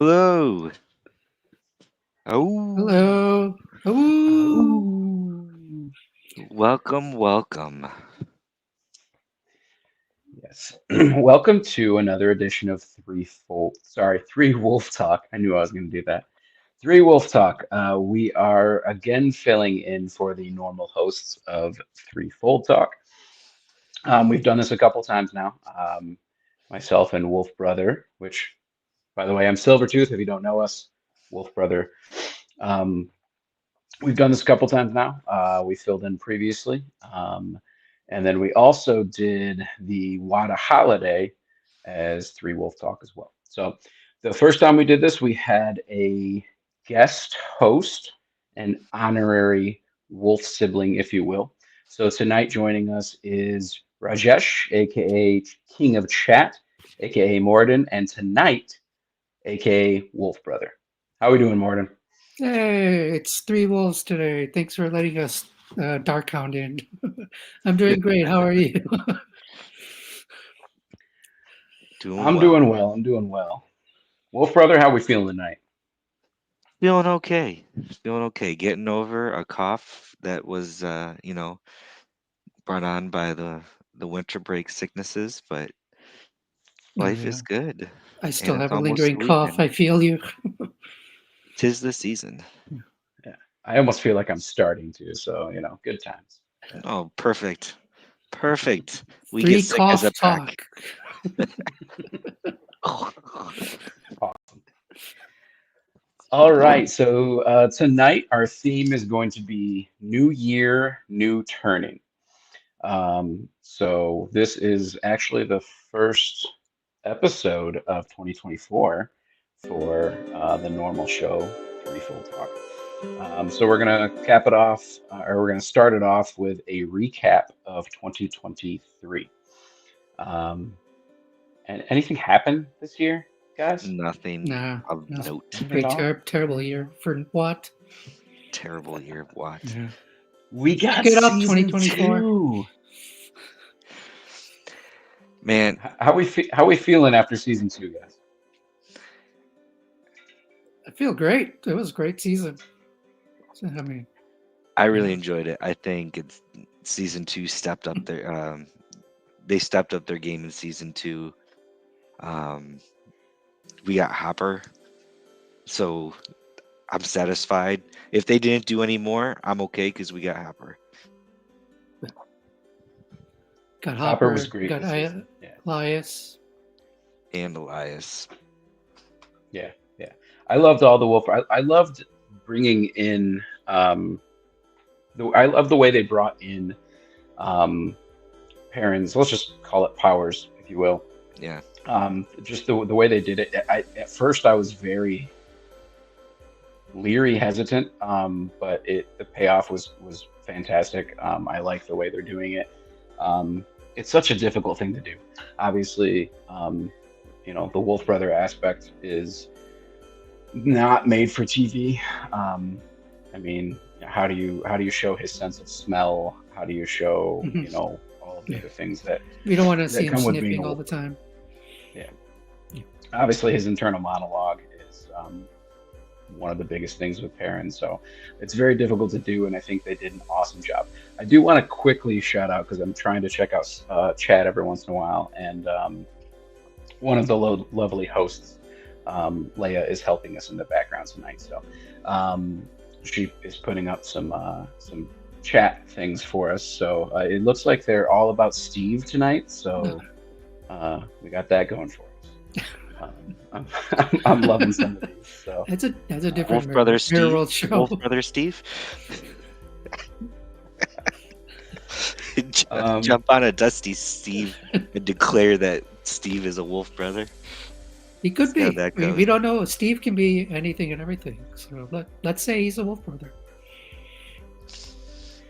Hello. Oh, Hello. Ooh. Ooh. welcome, welcome. Yes. Welcome to another edition of Three Wolf Talk. I knew I was going to do that. Three Wolf Talk. We are again filling in for the normal hosts of Threefold Talk. We've done this a couple times now. Myself and Wolf Brother, which, by the way, I'm Silvertooth. If you don't know us, Wolf Brother. Um, we've done this a couple times now. We filled in previously. And then we also did the Wada Holiday as Three Wolf Talk as well. So the first time we did this, we had a guest host, an honorary wolf sibling, if you will. So tonight joining us is Rajesh, aka King of Chat, aka Morden, and tonight, aka Wolf Brother. How are we doing, Morden? Hey, it's Three Wolves today. Thanks for letting us Dark Hound in. I'm doing great. How are you? Doing I'm well. doing well. I'm doing well. Wolf Brother, how we feeling tonight? Feeling okay. Feeling okay. Getting over a cough that was, brought on by the winter break sicknesses, but Oh, life is yeah. good, I and still it's have a almost lingering the cough. weekend. I feel you. 'Tis the season. Yeah. I almost feel like I'm starting to, so good times. Oh, perfect. Perfect. We get Three sick as a cough pack. talk. Awesome. All right, so tonight our theme is going to be New Year, New Turning. So this is actually the first episode of 2024 for the normal show, Threefold Talk. So we're gonna cap it off, or we're gonna start it off with a recap of 2023. Um, and anything happened this year, guys? Nothing Nah, of no. note. Nothing at Pretty all. terrible year for what? Terrible year. What? Yeah. We got Pick it up, season 2024. two. Man, How we feeling after season two, guys? I feel great. It was a great season. I mean, I really yeah. enjoyed it. I think it's season two stepped up their they stepped up their game in season two. Um, we got Hopper, so I'm satisfied. If they didn't do any more, I'm okay because we got Hopper Got Hopper was Hopper, great got this season. Yeah, Elias. and Elias. yeah, yeah. I loved all the wolf. I loved bringing in. I love the way they brought in um, Perrin's. Let's just call it powers, if you will. Yeah, Just the way they did it. At first I was very leery, hesitant, but the payoff was fantastic. I like the way they're doing it. It's such a difficult thing to do. Obviously, the Wolf Brother aspect is not made for TV. I mean, how do you show his sense of smell? How do you show all of the Yeah. other things that We don't want to see that him come with being a sniffing all wolf the brother? time. Yeah, Yeah. obviously his internal monologue is one of the biggest things with parents. So it's very difficult to do, and I think they did an awesome job. I do want to quickly shout out because I'm trying to check out chat every once in a while, and one of the lovely hosts, Leigh-A, is helping us in the background tonight. So she is putting up some chat things for us. So it looks like they're all about Steve tonight. So we got that going for us. I'm loving some of these. So That's a different Wolf Brother Mirror Steve. World show. Wolf Brother Steve. um, Jump on a Dusty Steve and declare that Steve is a Wolf Brother. He could See how be. that We goes. don't know. Steve can be anything and everything. So let's say he's a wolf brother.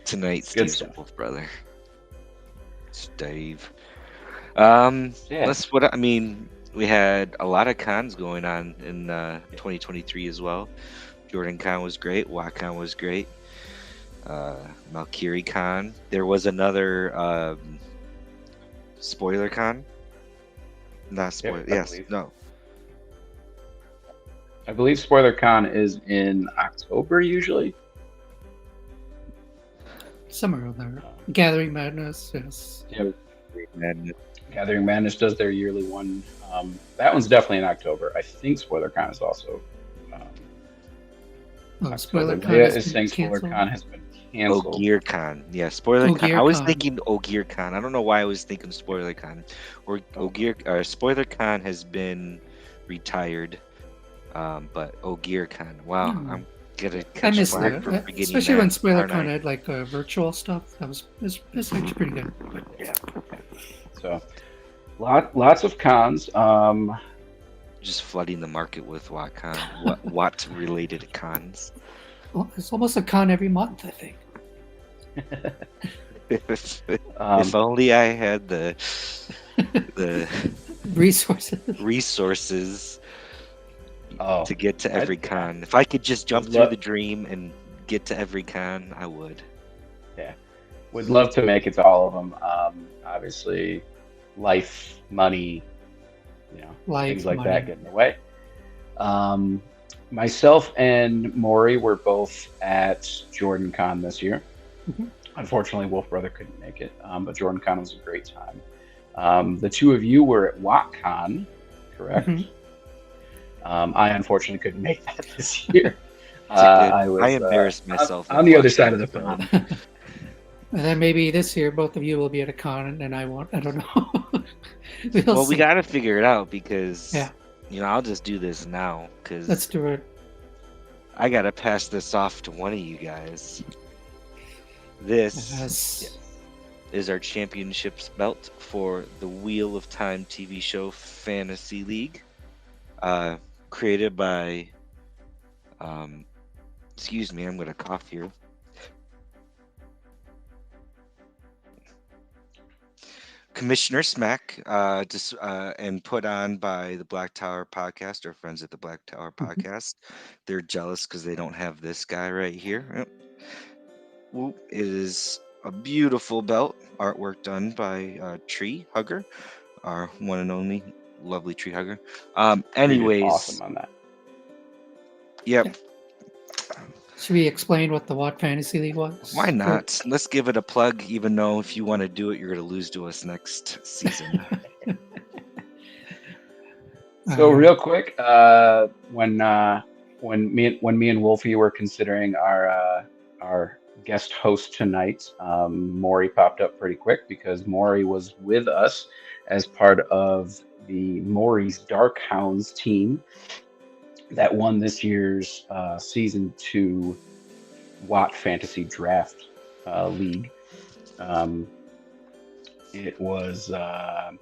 Tonight, good Steve's a stuff. Wolf Brother. Steve. Yeah. I mean, we had a lot of cons going on in 2023 as well. Jordan Con was great. WatCon was great. MalkieriCon. There was another spoiler con. Not Yep, spoiler. I Yes. believe. No. I believe SpoilerCon is in October usually. Somewhere there. Um, Gathering Madness, yes. yeah, And Gathering Madness does their yearly one. That one's definitely in October. I think SpoilerCon is also um, Oh, October. SpoilerCon Leia has is been saying canceled. SpoilerCon has been canceled. OgearCon, yeah, SpoilerCon. I was GearCon. thinking OgearCon. I don't know why I was thinking SpoilerCon. Or Oh, SpoilerCon has been retired. But OgearCon. Wow, Hmm. I'm gonna I catch missed flack it, for forgetting especially when that, aren't SpoilerCon I? had like virtual stuff. That was actually pretty good. But yeah, so lots of cons. Just flooding the market with what related cons. well, it's almost a con every month, I think. If only I had the Resources. resources oh, to get to every yeah, con. If I could just jump would through love the dream and get to every con, I would. yeah, would love to make it to all of them. Obviously, life, money, things Life, like that money. get in the way. Um, Myself and Maury were both at Jordan Con this year. Mhm. Unfortunately, Wolf Brother couldn't make it, but Jordan Con was a great time. The two of you were at WatCon, correct? Mhm. I unfortunately couldn't make that this year. It's a good. I I was embarrassed myself at on the other side WatCon, of the so pond. And then maybe this year both of you will be at a con and I won't. I don't know. We'll well, we see. got to figure it out Yeah, because I'll just do this now let's because do it. I got to pass this off to one of you guys. This Yes. is our championships belt for the Wheel of Time TV show Fantasy League, uh, created by. Um, excuse me, I'm gonna cough here. Commissioner Smack, and put on by the Black Tower Podcast, or friends at the Black Tower Mhm. Podcast. They're jealous because they don't have this guy right here. Yep. Whoop. It is a beautiful belt, artwork done by Tree Hugger, our one and only lovely Tree Hugger. He did Anyways, awesome on that. Yeah. yep. Should we explain what the Watt Fantasy League Why was? not? Let's give it a plug, even though if you want to do it, you're going to lose to us next season. So real quick, when me and Wolfie were considering our guest host tonight, Maury popped up pretty quick because Maury was with us as part of the Maury's Dark Hounds team that won this year's season 2 Watt Fantasy Draft League. Um, It was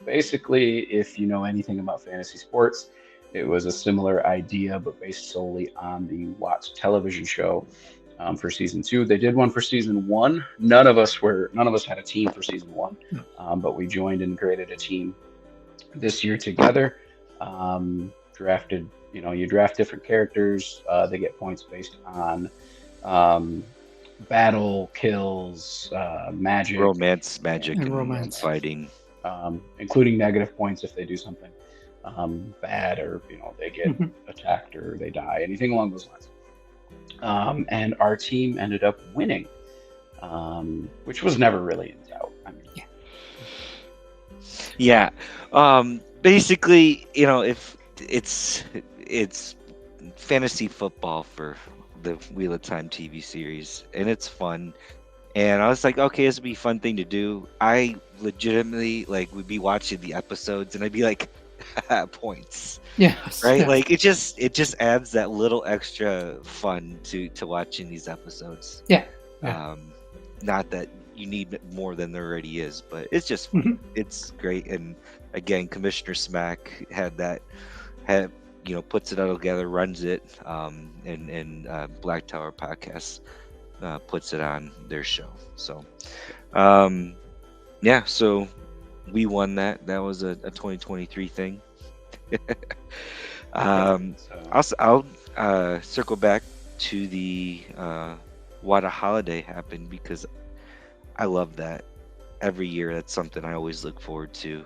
basically, if you know anything about fantasy sports, it was a similar idea, but based solely on the Watts television show for season 2. They did one for season 1. None of us had a team for season 1, No. but we joined and created a team this year together. Drafted, you draft different characters. They get points based on um, battle, kills, magic, Romance, magic, And and romance. fighting. including negative points if they do something bad, or they get Mhm. attacked or they die, anything along those lines. And our team ended up winning, which was never really in doubt. I mean, Yeah. Basically, if it's fantasy football for the Wheel of Time TV series, and it's fun. And I was like, okay, this would be a fun thing to do. I legitimately would be watching the episodes, and I'd be like, points, Yes. right? Yeah. Like it just adds that little extra fun to watching these episodes. Yeah. Yeah. Not that you need more than there already is, but it's just fun. Mhm. It's great. And again, Commissioner Smack puts it all together, runs it, and Black Tower Podcast puts it on their show. So yeah, so we won that. That was a 2023 thing. so I'll circle back to the what a holiday happened, because I love that. Every year, that's something I always look forward to.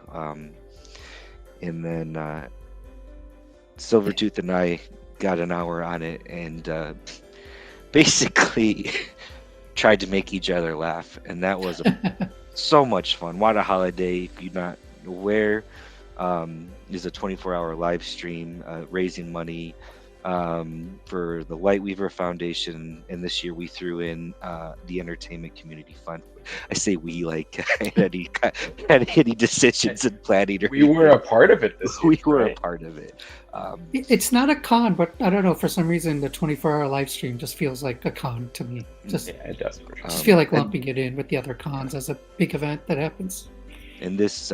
And then Silvertooth and I got an hour on it, and basically tried to make each other laugh, and that was so much fun. What a holiday! If you're not aware, is a 24-hour live stream raising money for the Lightweaver Foundation, and this year we threw in the Entertainment Community Fund. I say we like had any decisions in planning. Or We were a part of it this year. we were right? a part of it. It's not a con, but I don't know. For some reason, the 24-hour live stream just feels like a con to me. Just Yeah, it does for sure. just feel like lumping it in with the other cons as a big event that happens. And this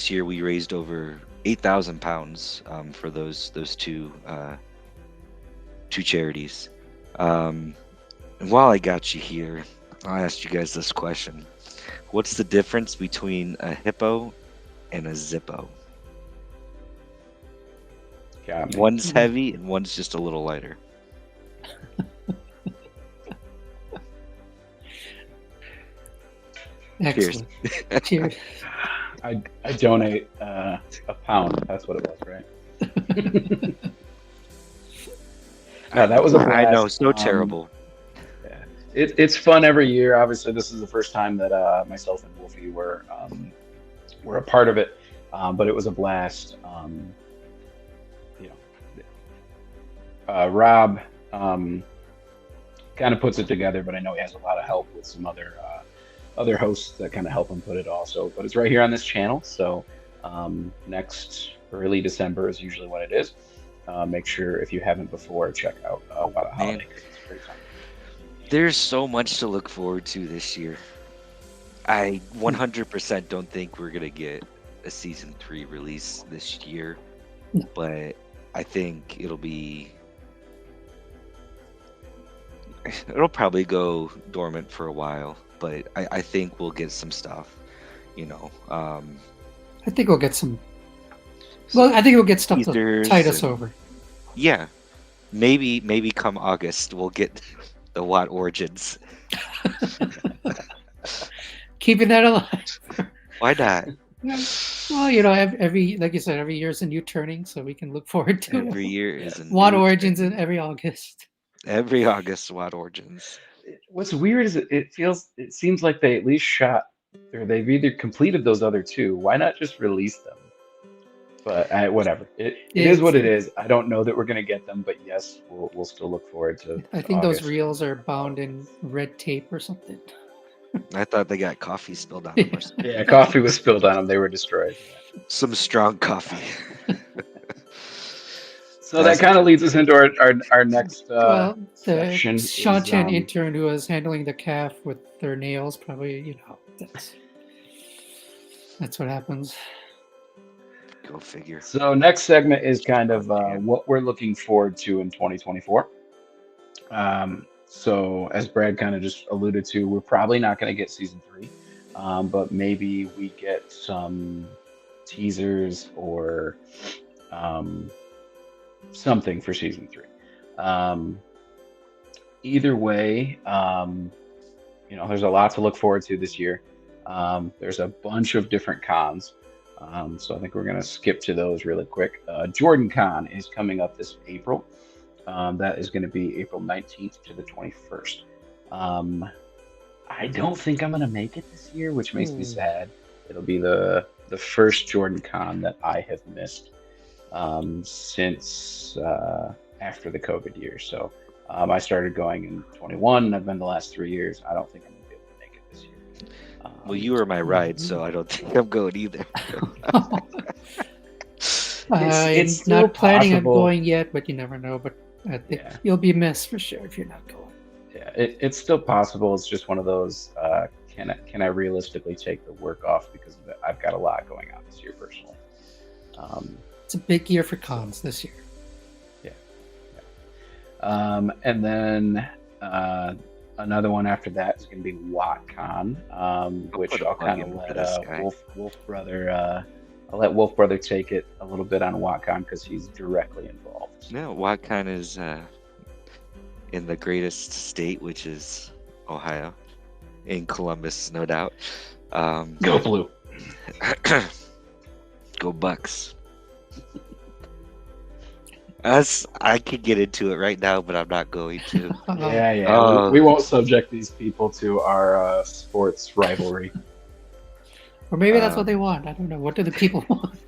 year we raised over £8,000 for those two charities. And while I got you here, I'll ask you guys this question: what's the difference between a hippo and a Zippo? Got me. One's heavy and one's just a little lighter. Excellent. Cheers. I donate a pound. That's what it was, right? That was a blast. I know, so terrible. Yeah. It's fun every year. Obviously, this is the first time that myself and Wolfie were a part of it, but it was a blast. Rob kind of puts it together, but I know he has a lot of help with some other hosts that kind of help him put it also. But it's right here on this channel. So next early December is usually when it is. Make sure if you haven't before, check out What a Holiday. It's a great time. There's so much to look forward to this year. I 100% don't think we're gonna get a season 3 release this year, No. but I think it'll probably go dormant for a while. But I think we'll get some stuff, I think we'll get some. Well, I think we'll get stuff to teasers tide us and- over. Yeah, maybe come August we'll get the Watt Origins. Keeping that alive. Why not? Well, every like you said, every year is a new turning, so we can look forward to Every year is a Watt new Origins thing. in every August. Every August, Watt Origins. What's weird is it seems like they at least shot, or they've either completed those other two. Why not just release them? But whatever. It is what it is. I don't know that we're gonna get them, but yes, we'll still look forward to. I think those August. reels are bound in red tape or something. I thought they got coffee spilled on them or something. Yeah, coffee was spilled on them. They were destroyed. Some strong coffee. So that kind of leads us into our next Well, the section. Sean is, Chen intern who was handling the calf with their nails, probably, that's what happens. Go figure. So next segment is kind of what we're looking forward to in 2024. So as Brad kind of just alluded to, we're probably not going to get season 3, but maybe we get some teasers or something for season 3. Either way, there's a lot to look forward to this year. There's a bunch of different cons. So I think we're going to skip to those really quick. Jordan Con is coming up this April. That is going to be April 19th to the 21st. I don't think I'm going to make it this year, which makes me sad. It'll be the first Jordan Con that I have missed since after the COVID year. So I started going in 21, and I've been the last 3 years. I don't think I'm going to be able to make it this year. Well, you were my ride, so I don't think I'm going either. It's still not planning on possible. going yet, but you never know. But I think Yeah. you'll be missed for sure if you're not going. Yeah, it's still possible. It's just one of those. Can I realistically take the work off because of it? I've got a lot going on this year personally. It's a big year for cons this year. And then another one after that is going to be WattCon, which put a I'll plug kind in of for let this guy. Wolf Brother. I'll let Wolf Brother take it a little bit on WattCon because he's directly involved. No, WattCon is in the greatest state, which is Ohio, in Columbus, no doubt. Go Blue. Go Bucks. I could get into it right now, but I'm not going to. Yeah. We Oh, won't subject these people to our sports rivalry. Or maybe that's what they um, want. I don't know. What do the people want?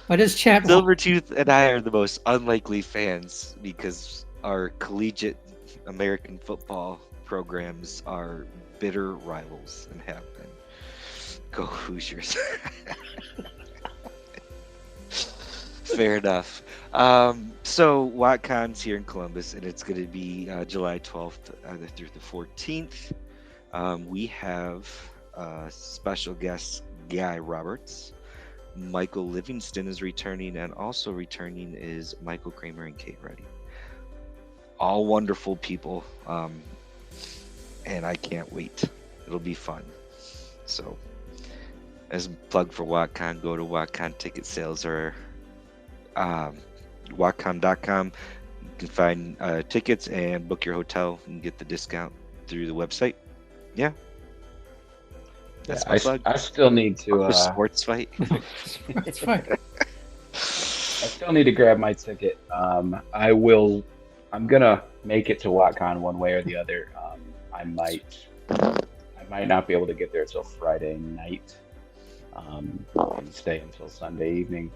What does chat want? Silvertooth and I are the most unlikely fans because our collegiate American football programs are bitter rivals and have been. Go Hoosiers. Fair enough. So WatCon's here in Columbus, and it's going to be July 12th through the 14th. We have special guest Guy Roberts. Michael Livingston is returning, and also returning is Michael Kramer and Kate Reddy. All wonderful people, and I can't wait. It'll be fun. So, as a plug for WatCon, go to WatCon ticket sales or WatCon.com. You can find tickets and book your hotel and get the discount through the website. Yeah, that's Yeah, my plug. I still need to. For sports fight. It's fine. I still need to grab my ticket. I'm gonna make it to WatCon one way or the other. I might not be able to get there till Friday night. And stay until Sunday evening.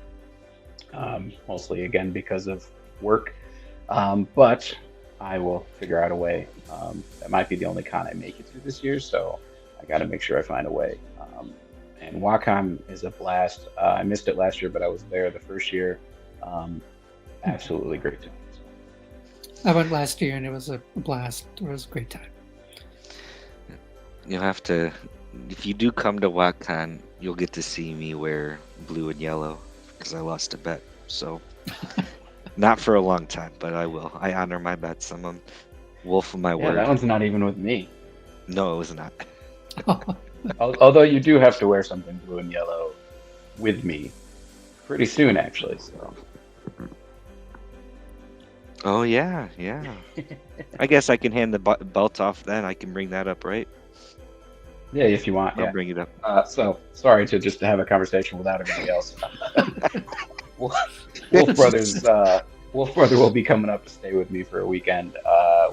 Mostly again because of work. But I will figure out a way. That might be the only con I make it to this year, so I got to make sure I find a way. And Wacom is a blast. I missed it last year, but I was there the first year. Absolutely great time. I went last year and it was a blast. It was a great time. You'll have to, if you do come to WatCon, you'll get to see me wear blue and yellow because I lost a bet. So, not for a long time, but I will. I honor my bets. I'm a wolf of my Yeah, word. that one's not even with me. No, it was not. Although you do have to wear something blue and yellow with me pretty soon, actually. So. Oh yeah. I guess I can hand the belt off then. I can bring that up, right? Yeah, if you want. I'll Yeah. bring it up. So sorry to just have a conversation without everybody else. Wolf Brothers. Wolf Brother will be coming up to stay with me for a weekend.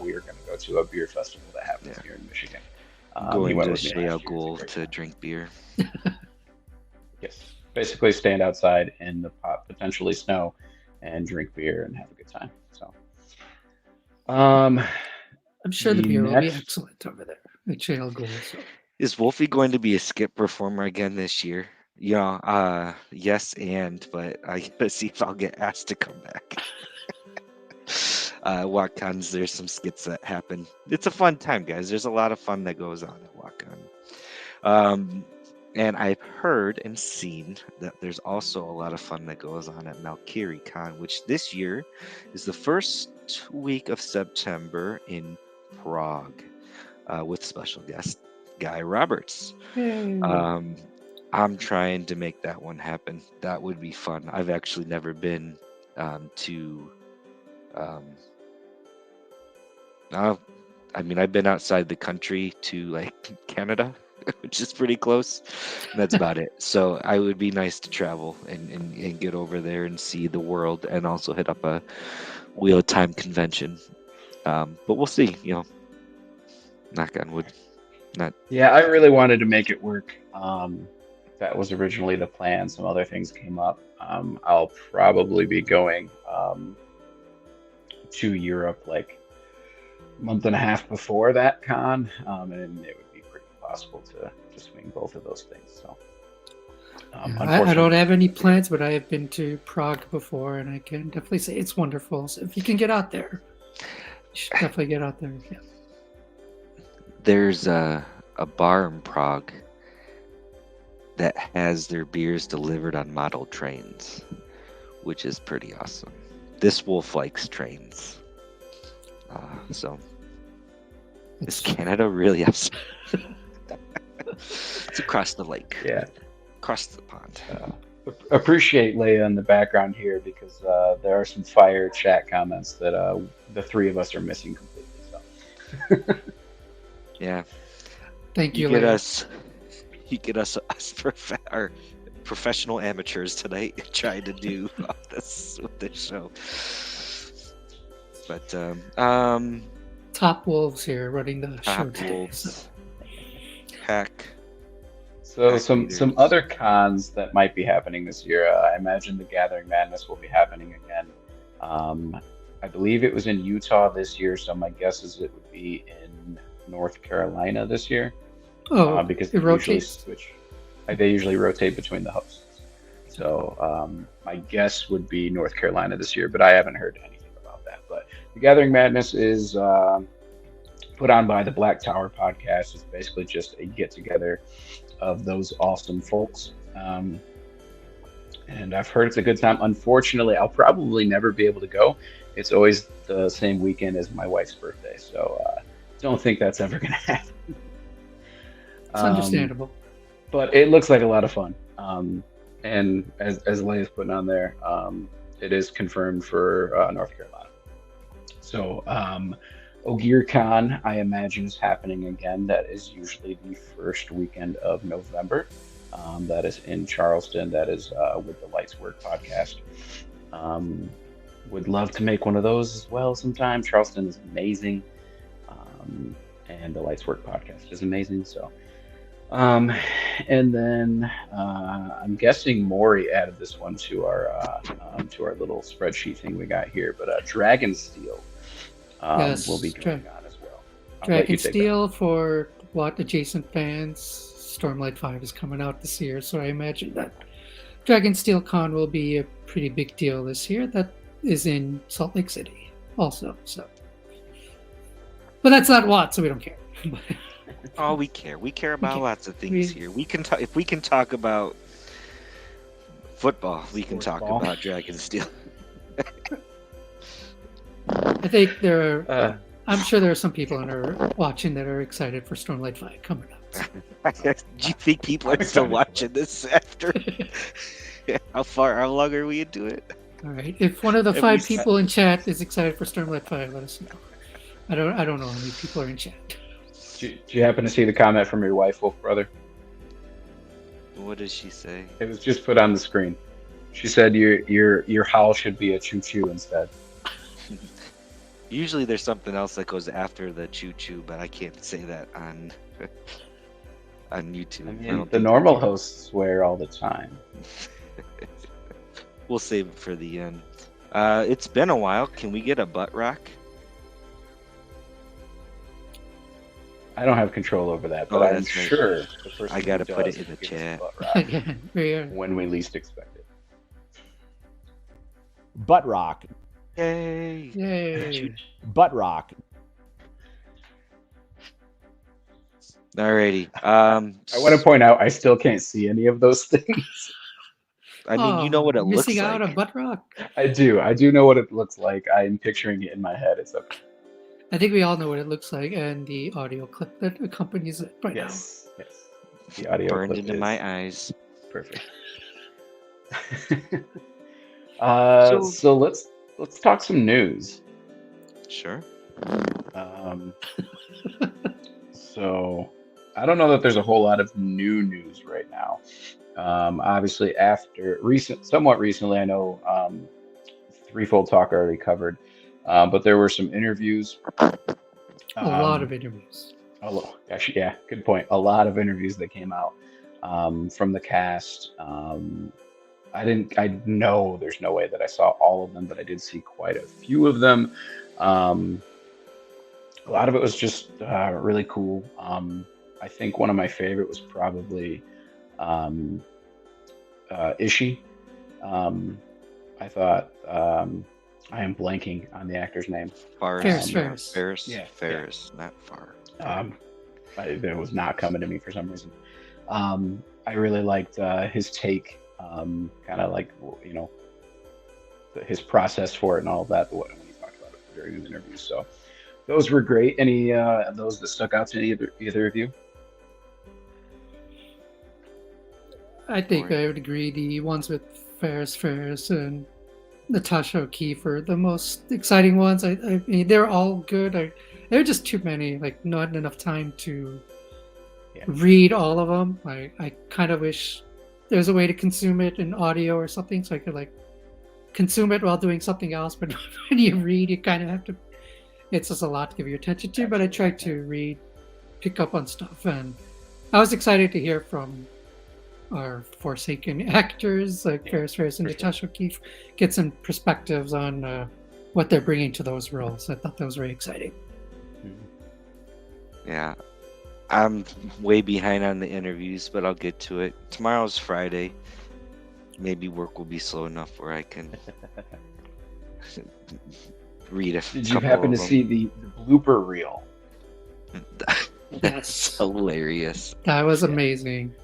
We are going to go to a beer festival that happens here in Michigan. Going to with me Shea last year. Gould It's a to great drink beer. Yes, basically stand outside in the potentially snow and drink beer and have a good time. So, I'm sure the The beer will be next- excellent over there at Shale Gold. So. Is Wolfie going to be a skip performer again this year? Yeah, yes, but I gotta see if I'll get asked to come back. WatCons, there's some skits that happen. It's a fun time, guys. There's a lot of fun that goes on at WatCon. And I've heard and seen that there's also a lot of fun that goes on at MalkieriCon, which this year is the first week of September in Prague, with special guest Guy Roberts. Yay. I'm trying to make that one happen. That would be fun. I've actually never been to. I've been outside the country to like Canada, which is pretty close. And that's about it. So I would be nice to travel and get over there and see the world and also hit up a Wheel of Time convention. But we'll see. Knock on wood. Yeah, I really wanted to make it work. That was originally the plan. Some other things came up. I'll probably be going to Europe like a month and a half before that con, and it would be pretty possible to swing both of those things. So, I don't have any plans, but I have been to Prague before, and I can definitely say it's wonderful. So if you can get out there, you should definitely get out there. Yeah. There's a bar in Prague that has their beers delivered on model trains, which is pretty awesome. This wolf likes trains. So is Canada really upset? It's across the lake. Yeah. Across the pond. Appreciate Leigh-A in the background here because there are some fire chat comments that the three of us are missing completely. So. Yeah. Thank you, You get Leigh-A. us. You get us for our professional amateurs tonight trying to do this with this show. But Top Wolves here running the show Top today. Wolves, So. Heck. So Pack some leaders. other cons that might be happening this year. I imagine the Gathering Madness will be happening again. I believe it was in Utah this year, so my guess is it would be in North Carolina this year. Oh, Because it they usually rotates. switch. They usually rotate between the hosts. So my guess would be North Carolina this year, but I haven't heard anything about that. But the Gathering Madness is put on by the Black Tower podcast. It's basically just a get together of those awesome folks. And I've heard it's a good time. Unfortunately, I'll probably never be able to go. It's always the same weekend as my wife's birthday, so don't think that's ever going to happen. It's understandable. But it looks like a lot of fun. And as Leigh is putting on there, it is confirmed for North Carolina. So MalkieriCon, I imagine, is happening again. That is usually the first weekend of November. That is in Charleston. That is with the Lights Work podcast. Would love to make one of those as well sometime. Charleston is amazing. And the Lights Work podcast is amazing. So, and then I'm guessing Maury added this one to our little spreadsheet thing we got here. But Dragonsteel Yes, will be going on as well. Dragonsteel for what adjacent fans. Stormlight 5 is coming out this year, so I imagine that Dragonsteel Con will be a pretty big deal this year. That is in Salt Lake City also. So, but that's not Watt, so we don't care. Oh, we care. We care about lots of things here. We can talk if we can talk about football. We can talk about Dragonsteel. I think there are. I'm sure there are some people that are watching that are excited for Stormlight 5 coming up. Do you think people are still watching this after? How long are we into it? All right. If one of the 5 people in chat is excited for Stormlight 5, let us know. I don't know how many people are in chat. Do you happen to see the comment from your wife, Wolf Brother? What does she say? It was just put on the screen. She said your howl should be a choo-choo instead. Usually there's something else that goes after the choo-choo, but I can't say that on YouTube. I mean, the normal hosts swear all the time. We'll save it for the end. It's been a while. Can we get a butt rock? I don't have control over that, but I'm sure the person I gotta who put does it in the gets chat. butt rock when we least expect it. Butt rock. Yay! Yay! Butt rock. Alrighty. I want to point out I still can't see any of those things. I mean, you know what it looks missing out like. on butt rock. I do know what it looks like. I'm picturing it in my head. It's okay. I think we all know what it looks like, and the audio clip that accompanies it right now. Yes. The audio Burned clip into is my eyes. perfect. So let's talk some news. Sure. So I don't know that there's a whole lot of new news right now. Obviously, somewhat recently, I know Threefold Talk already covered, but there were some interviews. A lot of interviews. Actually, yeah, good point. A lot of interviews that came out from the cast. I know there's no way that I saw all of them, but I did see quite a few of them. A lot of it was just really cool. I think one of my favorite was probably Ishii. I thought I am blanking on the actor's name. Ferris. Yeah, Ferris, not far. It was not coming to me for some reason. I really liked his take, kind of like, you know, his process for it and all of that, when he talked about it during his interviews. So those were great. Any of those that stuck out to either of you? I think I would agree. The ones with Ferris and Natasha O'Keefe are the most exciting ones. I mean, they're all good. There are just too many, like not enough time to read all of them. I kind of wish there's a way to consume it in audio or something, so I could like consume it while doing something else. But when you read, you kind of have to. It's just a lot to give your attention to. But I tried to read, pick up on stuff, and I was excited to hear from our Forsaken actors like Ferris Ferris and Natasha O'Keefe get some perspectives on what they're bringing to those roles. I thought that was very exciting. Yeah. I'm way behind on the interviews, but I'll get to it. Tomorrow's Friday. Maybe work will be slow enough where I can read a Did you happen to see the blooper reel? That's hilarious. That was amazing.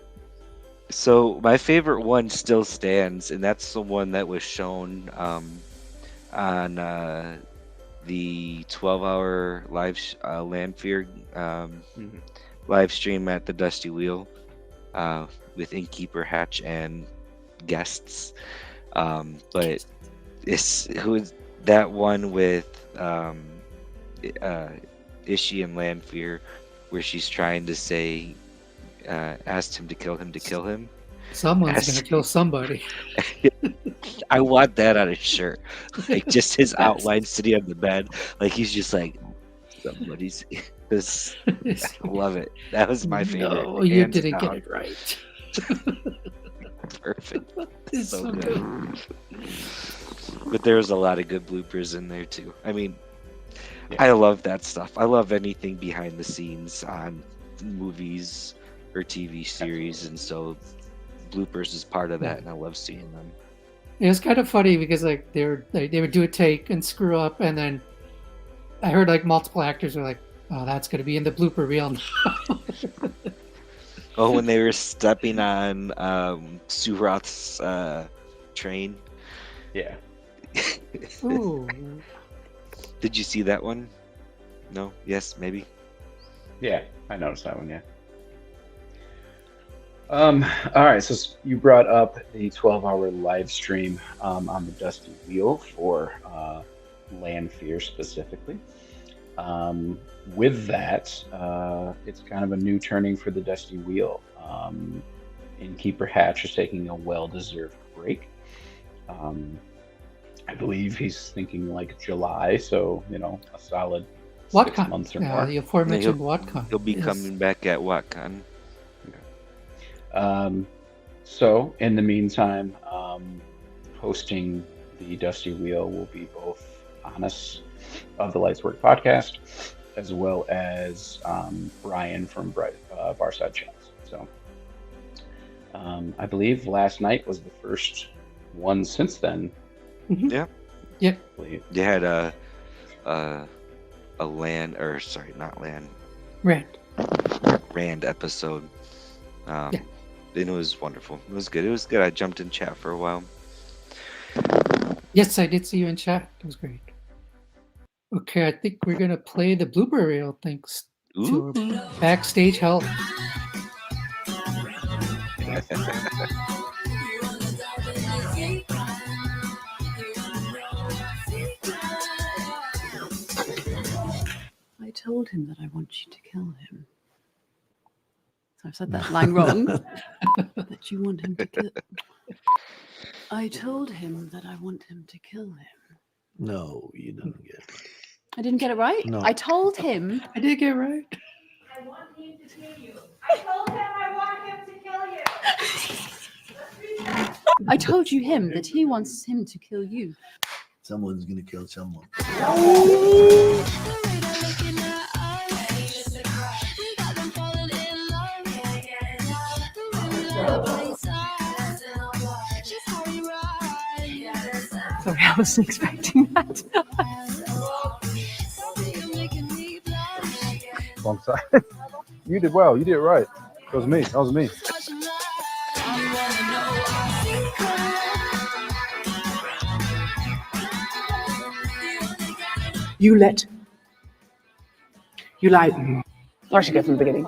So my favorite one still stands, and that's the one that was shown on the 12-hour live Lanfear live stream at the Dusty Wheel with Innkeeper Hatch and guests. But it's that one with Ishi and Lanfear, where she's trying to say, asked him to kill him. Someone's going to kill somebody. I want that on a shirt. Like just his outline sitting on the bed. Like he's just like, somebody's this. I love it. That was my favorite. No, you didn't get it right. Perfect. It's so good. But there was a lot of good bloopers in there too. I mean, I love that stuff. I love anything behind the scenes on movies or TV series, and so bloopers is part of that, and I love seeing them. It was kind of funny because like they would do a take and screw up, and then I heard like multiple actors were like, "Oh, that's going to be in the blooper reel now." Oh, when they were stepping on Suroth's train. Yeah. Ooh. Did you see that one? No? Yes? Maybe? Yeah, I noticed that one, yeah. All right, so you brought up the 12-hour live stream on the Dusty Wheel for Lanfear specifically. With that, it's kind of a new turning for the Dusty Wheel. Innkeeper Hatch is taking a well-deserved break. I believe he's thinking like July, so a solid 6 months or more. The aforementioned WatCon. He'll be coming back at WatCon. So in the meantime, hosting the Dusty Wheel will be both Hannes of the Lights Work podcast, as well as Brian from Barside Chats. So I believe last night was the first one since then. Mm-hmm. Yeah. Yeah. They had a land, or sorry, not land. Rand episode. And it was wonderful. It was good. It was good. I jumped in chat for a while. Yes, I did see you in chat. It was great. Okay, I think we're gonna play the blooper reel thanks to backstage help. I told him that I want you to kill him. So I've said that line wrong. That you want him to kill. I told him that I want him to kill him. No, you didn't get it right. I didn't get it right? No. I told him. I did get it right. I want him to kill you. I told him I want him to kill you. I told you him that he wants him to kill you. Someone's gonna kill someone. Sorry, I wasn't expecting that. Wrong side. You did well. You did it right. That was me. That was me. You lied. Or I should go from the beginning.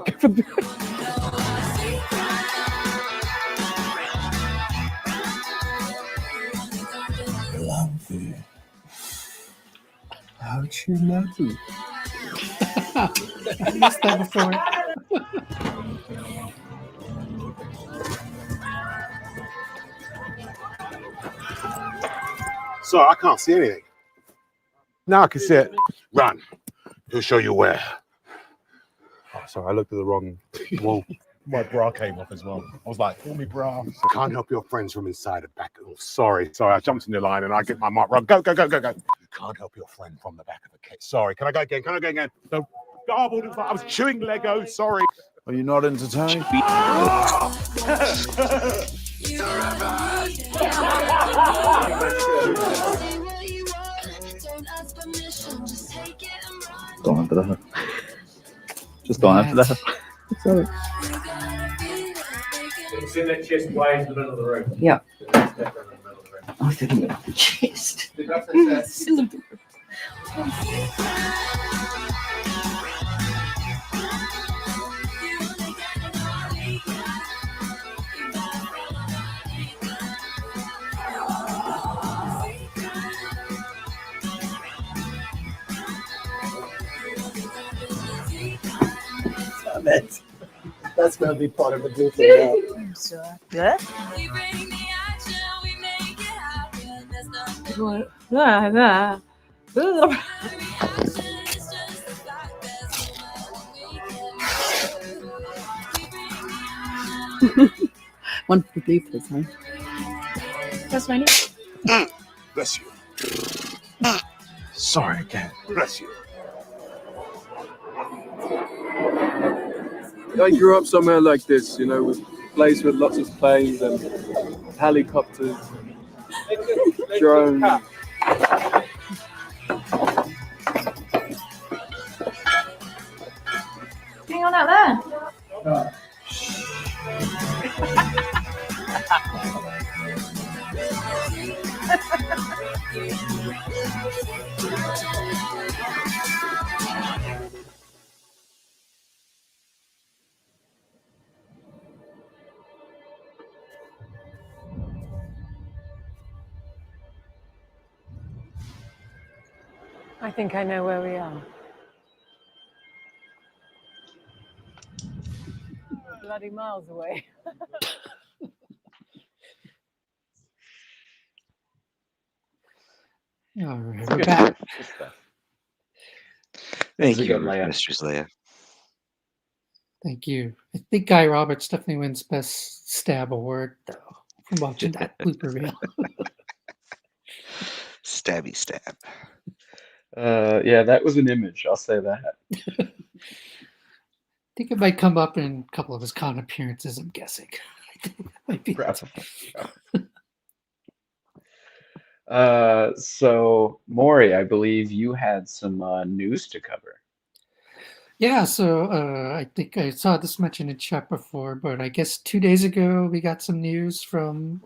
Lanfear. How'd you know? I missed that before. sorry, I can't see anything. Now I can see it. Run. He'll show you where. Oh, sorry, I looked at the wrong wall. My bra came off as well. I was like, pull me bra. Can't help your friends from inside the back. Oh, sorry, I jumped in the line and I get my mark wrong. Go. You can't help your friend from the back of the case. Sorry, can I go again? No, garbled. I was chewing Lego. Sorry. Are you not entertained? Don't answer that. Just don't answer that. Sorry. It's in that chest way in the middle of the room. Yeah. I was thinking about the chest. That's going to be part of the deal thing now. Yeah. One for the bloopers, huh? That's funny. Bless you. Sorry again. Bless you. I grew up somewhere like this, you know, with a place with lots of planes and helicopters, drones. Hang on out there. I think I know where we are. Bloody miles away. All right, we're back. Thank That's a you, good layout. Mistress Leigh-A. Thank you. I think Guy Roberts definitely wins Best Stab Award, though, from watching that blooper reel. Stabby stab. Yeah, that was an image. I'll say that. I think it might come up in a couple of his con appearances, I'm guessing. I think that might be So Maury, I believe you had some news to cover. Yeah, so I think I saw this mentioned in chat before, but I guess 2 days ago we got some news from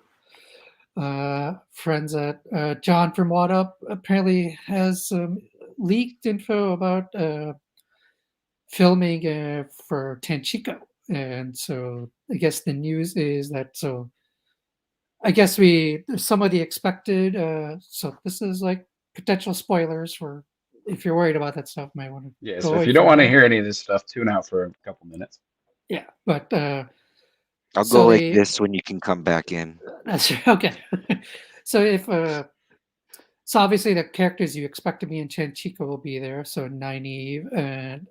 friends at John from What Up. Apparently has some leaked info about filming for Tanchico, and so I guess the news is that I guess some of the expected. So this is like potential spoilers for if you're worried about that stuff. Might want to Yeah, go so if away you don't from want to that. hear any of this stuff, tune out for a couple minutes. Yeah, but I'll so go like they- this when you can come back in. that's okay. So if so obviously the characters you expect to be in Chanchico will be there. So Nynaeve and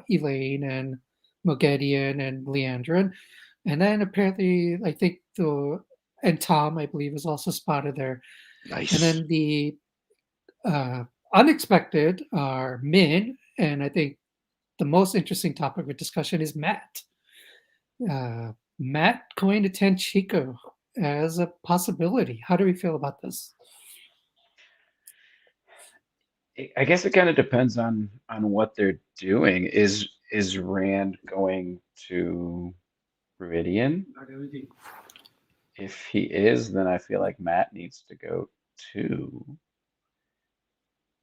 Elaine and Mogedion and Leandrin. And then apparently I think and Tom, I believe, is also spotted there. Nice. And then the unexpected are Min, and I think the most interesting topic of discussion is Matt. Matt going to Tanchico as a possibility. How do we feel about this? I guess it kind of depends on what they're doing. Is Rand going to Viridian? If he is, then I feel like Matt needs to go too.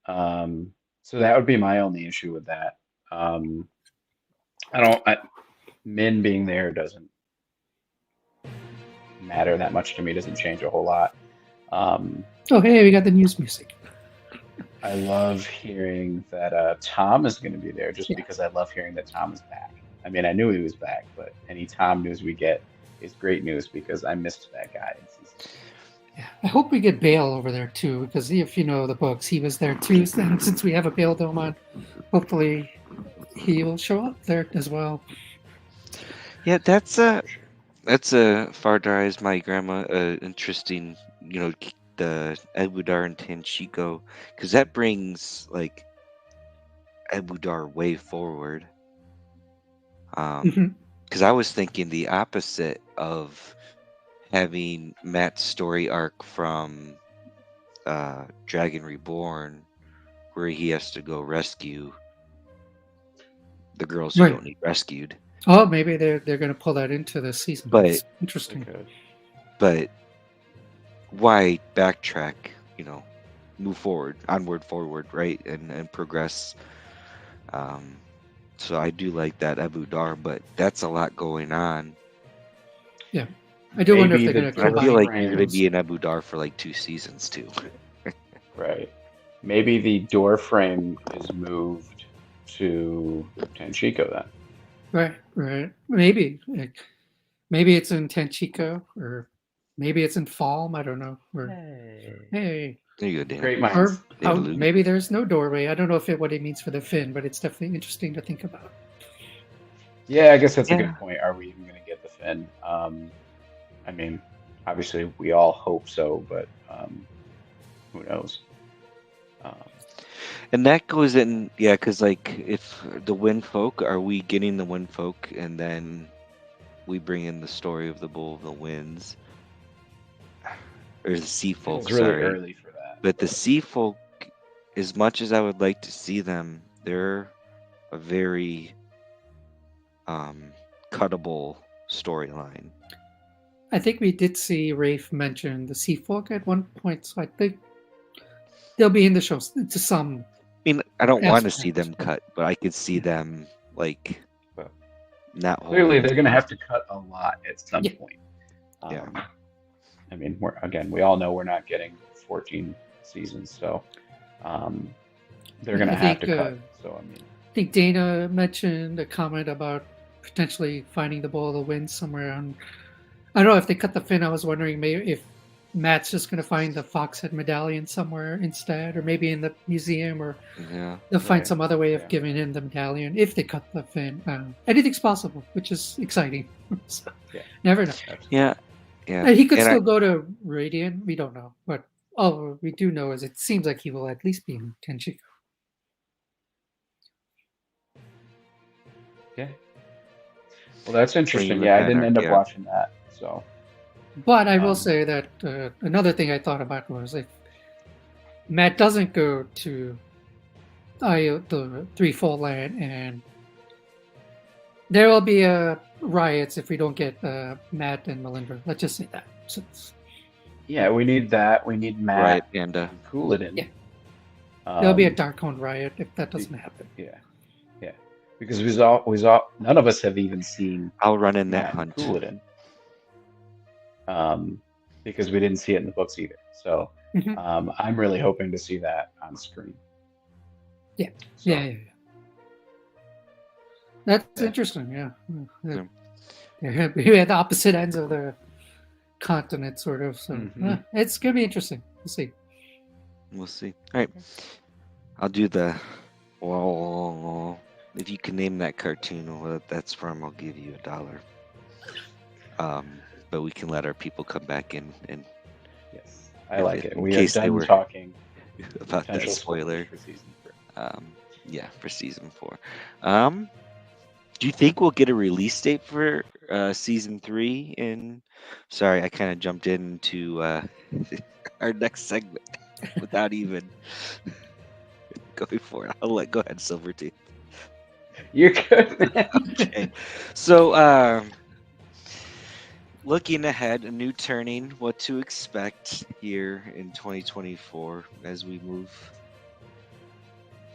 So that would be my only issue with that. Min being there doesn't matter that much to me. Doesn't change a whole lot. Oh, hey, we got the news music. I love hearing that Tom is going to be there just because I love hearing that Tom is back. I mean, I knew he was back, but any Tom news we get is great news because I missed that guy in season 2. I hope we get Bale over there too, because if you know the books, he was there too. And since we have a Bale Dome on, hopefully he will show up there as well. Yeah, that's a far drive as my grandma. Interesting, the Ebudar and Tanchiko, because that brings like Ebudar way forward. Because I was thinking the opposite of having Matt's story arc from Dragon Reborn, where he has to go rescue the girls who don't need rescued. Oh, maybe they're going to pull that into this season. But That's interesting. But why backtrack? Move forward, onward, forward, right, and progress. So I do like that Ebudar, but that's a lot going on. Yeah, I do wonder if they're going to combine. I feel like you're going to be in Ebudar for like 2 seasons too. Right. Maybe the door frame is moved to Tanchiko then. Right. Maybe it's in Tanchiko, or maybe it's in Falm. I don't know. Hey. There you go, Dan. Great minds. Or maybe there's no doorway. I don't know what it means for the fin, but it's definitely interesting to think about. Yeah, I guess that's a good point. Are we even going to get the fin? I mean, obviously we all hope so, but who knows? And that goes in, because like if the Wind Folk, are we getting the Wind Folk, and then we bring in the story of the Bull of the Winds, or the Sea Folk? It's really early for that. But the Sea Folk, as much as I would like to see them, they're a very cuttable storyline. I think we did see Rafe mention the Sea Folk at one point, so I think they'll be in the show to some. I mean, I don't want to see them cut, but I could see them like not. Clearly, they're going to have to cut a lot at some point. I mean, we all know we're not getting 14 seasons, so they're going to have to cut. So I think Dana mentioned a comment about potentially finding the Bull of the Wind somewhere on. I don't know if they cut the fin. I was wondering maybe if Matt's just going to find the Foxhead medallion somewhere instead, or maybe in the museum, or they'll find some other way of giving him the medallion if they cut the fin. Anything's possible, which is exciting. So, never know. Yeah. He could still go to Radiant. We don't know, but all we do know is it seems like he will at least be in Tanchiko. Okay. Well, that's interesting. Yeah, I didn't end up watching that. So. But I will say that another thing I thought about was if Matt doesn't go to the Threefold Land, and there will be riots if we don't get Matt and Melindhra. Let's just say that. So, yeah, we need that. We need Matt and Couladin. Yeah. There'll be a Darkhound riot if that doesn't happen. Yeah. Because none of us have even seen. I'll run in that hunt. Couladin. Because we didn't see it in the books either. So I'm really hoping to see that on screen. Yeah. So. Yeah. That's interesting. Yeah. We had the opposite ends of the continent, sort of. So it's gonna be interesting. We'll see. All right. I'll do the. Well, if you can name that cartoon or what that's from, I'll give you $1. But we can let our people come back in and. Yes, I like it. We are done talking about that spoiler. For season 4. For season 4. Do you think we'll get a release date for season 3? Sorry, I kind of jumped into our next segment without even going for it. Go ahead, Silverteeth. You're good. Okay. So, looking ahead, a new turning, what to expect here in 2024 as we move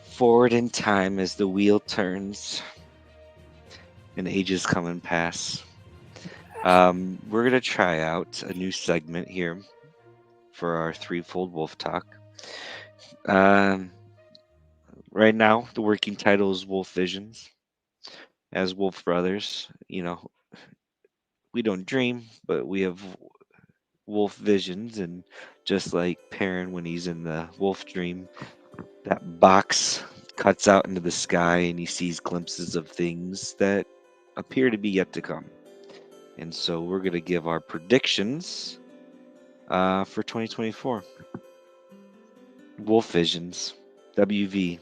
forward in time as the wheel turns and ages come and pass. We're going to try out a new segment here for our Threefold Wolf Talk. Right now, the working title is Wolf Visions. As Wolf Brothers, we don't dream, but we have wolf visions, and just like Perrin when he's in the wolf dream, that box cuts out into the sky and he sees glimpses of things that appear to be yet to come. And so we're going to give our predictions for 2024. Wolf Visions, WV.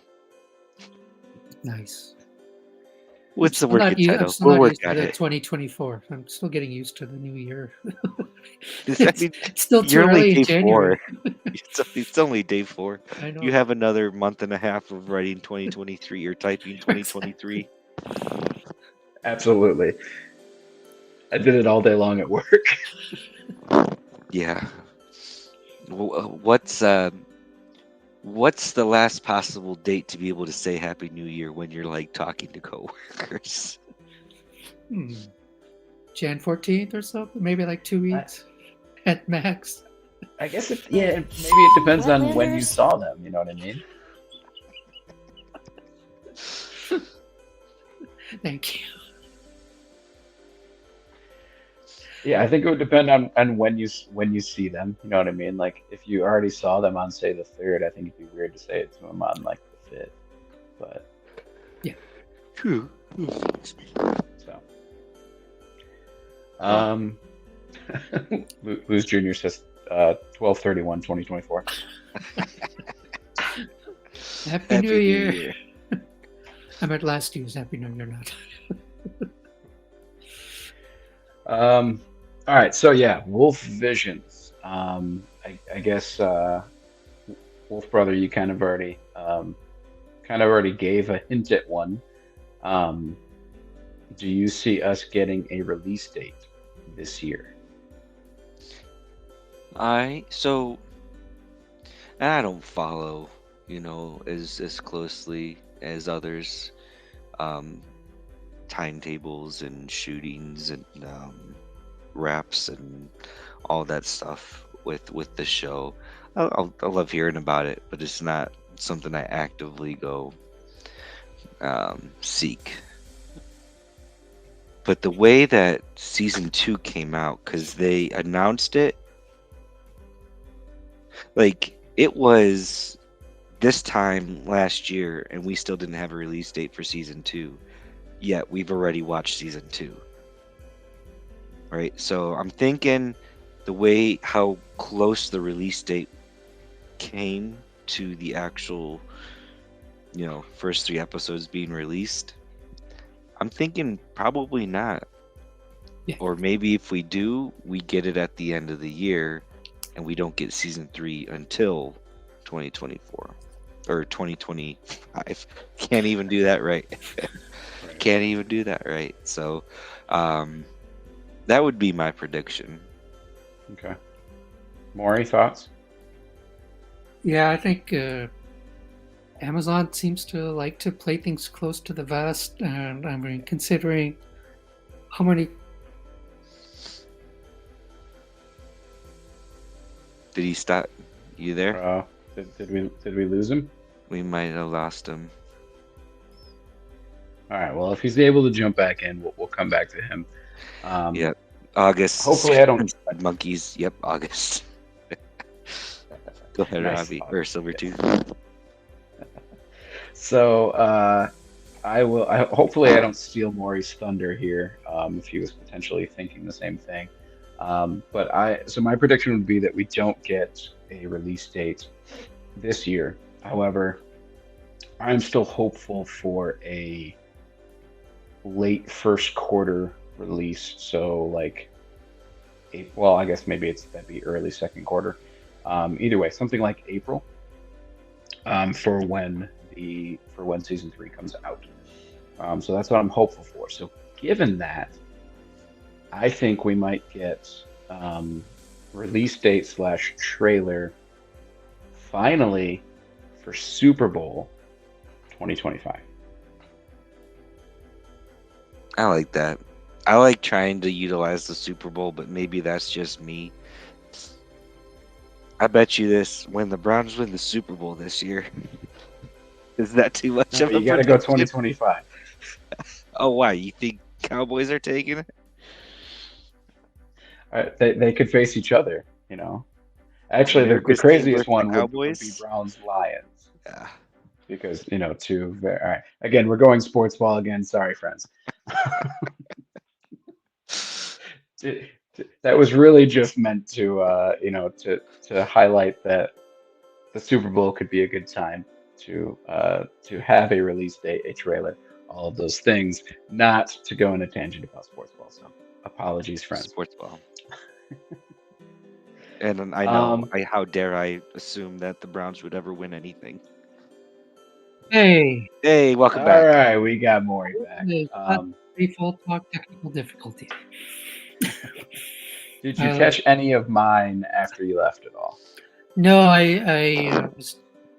Nice. What's the I'm working I'm title? still We'll not work used to on the it. 2024. I'm still getting used to the new year. I it's, mean, it's still too you're only early in day January. 4. It's only day 4. I know. You have another month and a half of writing 2023 or typing 2023. Absolutely. I did it all day long at work. Yeah. What's the last possible date to be able to say Happy New Year when you're like talking to coworkers? Jan 14th or something? Maybe like 2 weeks at max. I guess maybe it depends on when you saw them. You know what I mean? Thank you. Yeah, I think it would depend on when you see them. You know what I mean? Like if you already saw them on say the 3rd, I think it'd be weird to say it to them on like the 5th. But yeah, true. So, Luz Jr. says 12/31/2024. Happy New Year. I meant last year's Happy New Year, not. All right, so yeah, Wolf Visions. I guess Wolf Brother, you kind of already gave a hint at one. Do you see us getting a release date this year? I don't follow, as closely as others, timetables and shootings and wraps and all that stuff with the show. I love hearing about it, but it's not something I actively go seek. But the way that season 2 came out, because they announced it, like it was this time last year, and we still didn't have a release date for season 2. Yet we've already watched season 2. Right, so I'm thinking the way how close the release date came to the actual, first 3 episodes being released, I'm thinking probably not. Yeah. Or maybe if we do, we get it at the end of the year, and we don't get season 3 until 2024 or 2025. Can't even do that right. Can't even do that right. So, that would be my prediction. Okay. Maury, thoughts? Yeah, I think Amazon seems to like to play things close to the vest, and I mean, considering how many. Did he stop? You there? Did we lose him? We might have lost him. All right. Well, if he's able to jump back in, we'll come back to him. Yep. August. Hopefully, I don't. Monkeys. Yep. August. Go ahead, Nice. Robbie or Silvertooth. So hopefully I don't steal Maury's thunder here. If he was potentially thinking the same thing. So my prediction would be that we don't get a release date this year. However, I'm still hopeful for a late first quarter release. So like, I guess maybe that'd be early second quarter. Either way, something like April. For when season 3 comes out. So that's what I'm hopeful for. So given that, I think we might get release date / trailer finally for Super Bowl 2025. I like that. I like trying to utilize the Super Bowl, but maybe that's just me. I bet you this: when the Browns win the Super Bowl this year, is that too much of a You got to go prediction? 2025. Oh, why? You think Cowboys are taking it? They could face each other. You know, actually, the America's team craziest versus the one would be Cowboys. Browns Lions Yeah. because two very. All right, again, we're going sports ball again. Sorry, friends. That was really just meant to to highlight that the Super Bowl could be a good time to have a release date, a trailer, all of those things, not to go on a tangent about sports ball. So apologies, friends. Sports ball. And I know, Um, how dare I assume that the Browns would ever win anything? Hey, Hey, welcome all back. right, we got Maury back. hey, default talk technical difficulty. Did you catch any of mine after you left at all? No, I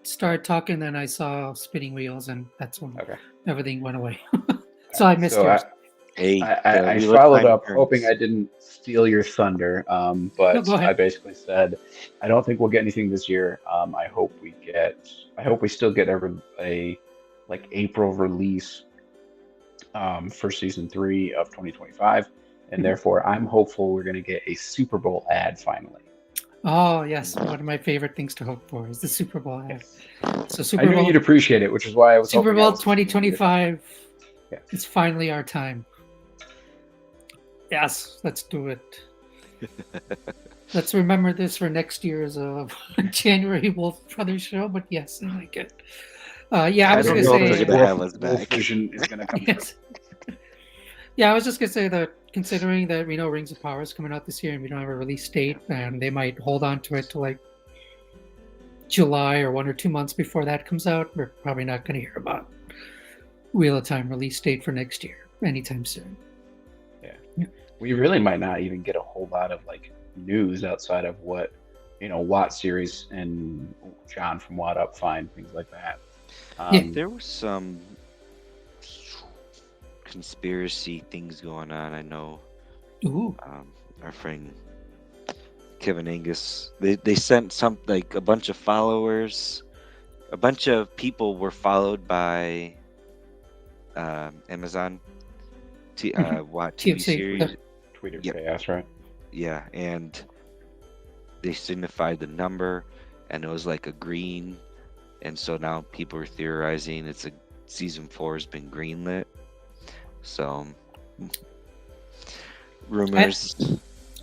started talking, and I saw spinning wheels, and that's when everything went away. So I missed yours. I followed up hoping I didn't steal your thunder, but No, go ahead. I basically said I don't think we'll get anything this year. I hope we still get a like April release for season 3 of 2025, and therefore I'm hopeful we're going to get a Super Bowl ad finally. Oh yes, one of my favorite things to hope for is the Super Bowl ad. So Super I knew Bowl, you'd appreciate it, which is why I was Super hoping I Bowl was 2025. It's finally our time. Yes, let's do it. Let's remember this for next year's January Wolf Brothers show. But yes, I like it. Yeah, I was going to say Wolf Vision is going to come. Yes. Yeah, I was just going to say that considering that we know Rings of Power is coming out this year and we don't have a release date, and they might hold on to it till like July or 1 or 2 months before that comes out, we're probably not going to hear about Wheel of Time release date for next year anytime soon. Yeah. We really might not even get a whole lot of like news outside of what Watt series and John from Watt Up find, things like that. There were some conspiracy things going on. I know. Ooh. Our friend Kevin Angus, they sent a bunch of followers. A bunch of people were followed by Amazon Watt TV series. Tweeter Chaos, right? Yeah, and they signified the number, and it was like a green, and so now people are theorizing season 4 has been greenlit. So rumors.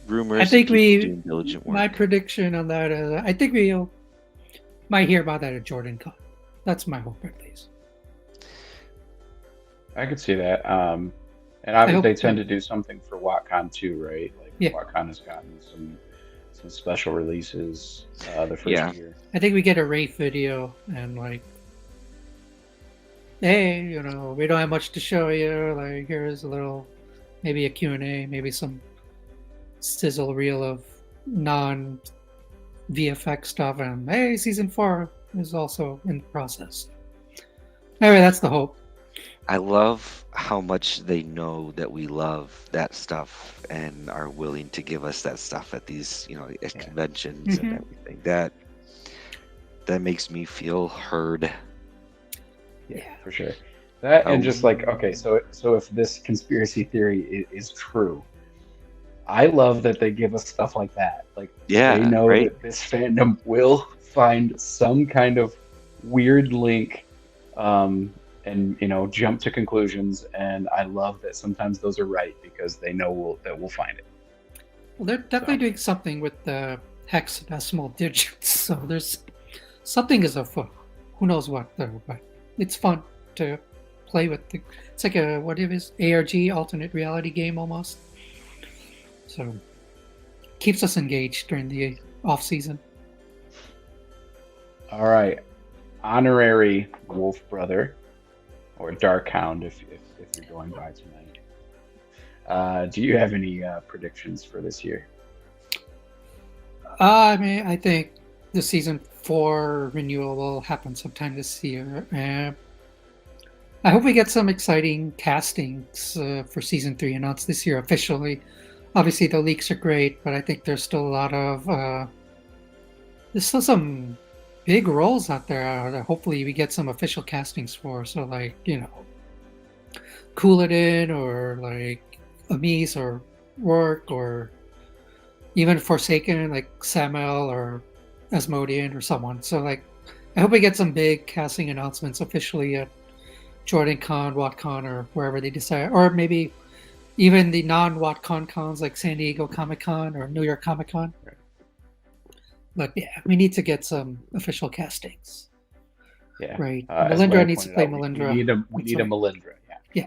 I think doing diligent work. my prediction on that is I think we might hear about that at Jordan Con. That's my hope, at least. I could see that. And they tend to do something for WattCon too, right? Like WattCon has gotten some special releases the first year. I think we get a Wraith video and like, hey, we don't have much to show you. Like, here's a little, maybe a Q&A, maybe some sizzle reel of non-VFX stuff, and hey, season 4 is also in the process. Anyway, that's the hope. I love how much they know that we love that stuff and are willing to give us that stuff at these, at conventions and everything. That makes me feel heard. Yeah, for sure. That and just like, okay, so if this conspiracy theory is true, I love that they give us stuff like that. Like, they know that this fandom will find some kind of weird link, and jump to conclusions. And I love that sometimes those are right because they know that we'll find it. Well, they're definitely doing something with the hexadecimal digits. So there's something is afoot. Who knows what though? But it's fun to play with. It's like a ARG alternate reality game almost. So keeps us engaged during the off season. All right, honorary Wolf Brother, or Dark Hound if you're going by tonight. Do you have any predictions for this year? I think the season 4 renewal will happen sometime this year. I hope we get some exciting castings for season 3 announced this year officially. Obviously, the leaks are great, but I think there's still a lot of there's still some big roles out there that hopefully we get some official castings for. So like, Couladin or like Amis or Rourke or even Forsaken, like Samael or Asmodean or someone. So like, I hope we get some big casting announcements officially at Jordan Con, WatCon, or wherever they decide, or maybe even the non-WatCon cons like San Diego Comic Con or New York Comic Con. Right. But yeah, we need to get some official castings. Yeah. Right. As Melindhra Leigh needs to pointed play out, Melindhra. We need a Melindhra. Yeah. Yeah.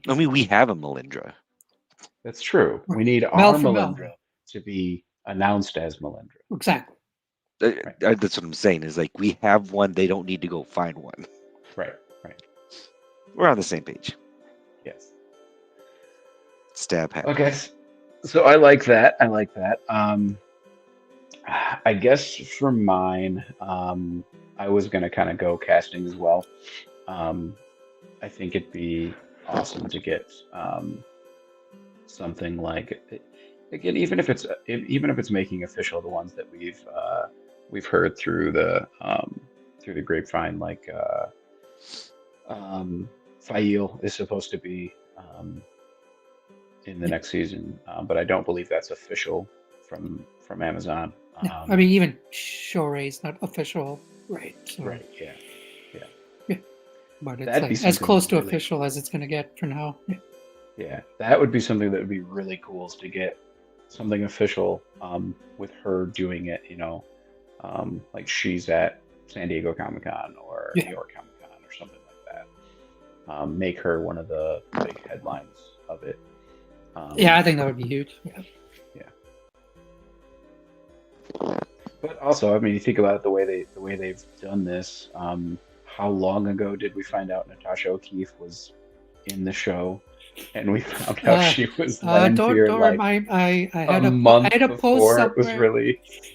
I mean, we have a Melindhra. That's true. We need Mel our from Mel. Melindhra to be announced as Melindhra. Exactly. That's what I'm saying. Is like we have one. They don't need to go find one. Right. Right. We're on the same page. Yes. Stab hat. Okay. So I like that. I like that. I guess for mine, I was gonna kind of go casting as well. I think it'd be awesome to get something like, again, even if it's making official the ones that we've heard through the grapevine, like Fail is supposed to be in the next season, but I don't believe that's official from Amazon. No, I mean, even Shorei's not official, right? So, Right. Yeah. but it's That'd be like as something close to really official as it's going to get for now. Yeah. Yeah, that would be something that would be really cool, is to get something official with her doing it, like she's at San Diego Comic-Con or New York Comic-Con or something like that. Make her one of the big headlines of it. Yeah, I think that would be huge. Yeah. But also, I mean, you think about it, the way they've done this. How long ago did we find out Natasha O'Keefe was in the show, and we found out she was Lanfear don't like remind. I had a a month I had a post before somewhere. it was released.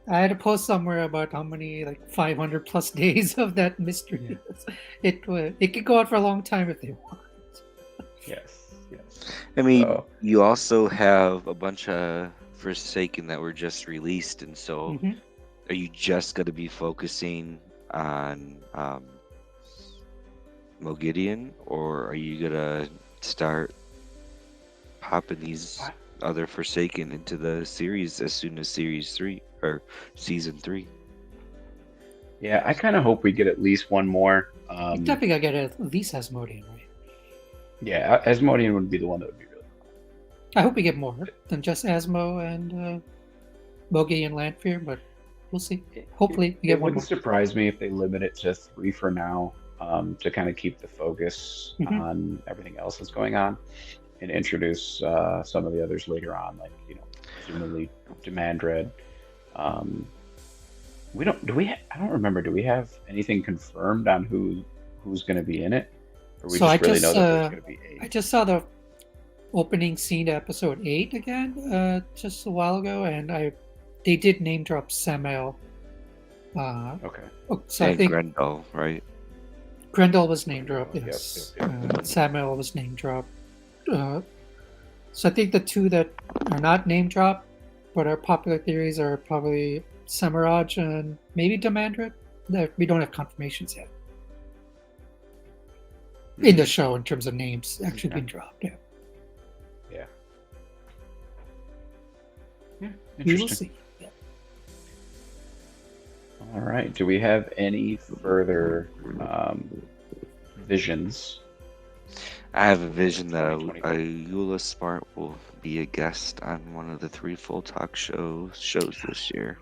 I had a post somewhere about how many, like 500 plus days of that mystery. It could go on for a long time if they want. Yes. I mean, you also have a bunch of Forsaken that were just released, and so are you just going to be focusing on Mo Gideon, or are you going to start popping these other Forsaken into the series as soon as Series 3 or Season 3? Yeah, I kind of hope we get at least one more. You definitely got to get at least Asmodean, right? Yeah, Asmodean would be the one that would be really cool. I hope we get more than just Asmo and Mogi and Lanfear, but we'll see. Hopefully we get It one wouldn't more. surprise me if they limit it to 3 for now, to kind of keep the focus on everything else that's going on, and introduce some of the others later on, like presumably Demand Red. I don't remember. Do we have anything confirmed on who's going to be in it? Or we So just really know that there's going to be 8? I just saw the opening scene to episode 8 again just a while ago, and they did name drop Samael. Okay. So and I think Grendel, right? Grendel was name dropped. Yep, Yes. yep. Samael was name dropped. So I think the two that are not name dropped but are popular theories are probably Samaraj and maybe Demandred. We don't have confirmations yet in the show in terms of names actually being dropped. Yeah. We will see. Yeah. All right. Do we have any further visions? I have a vision that Ayula Smart will be a guest on one of the 3 Full Talk shows this year.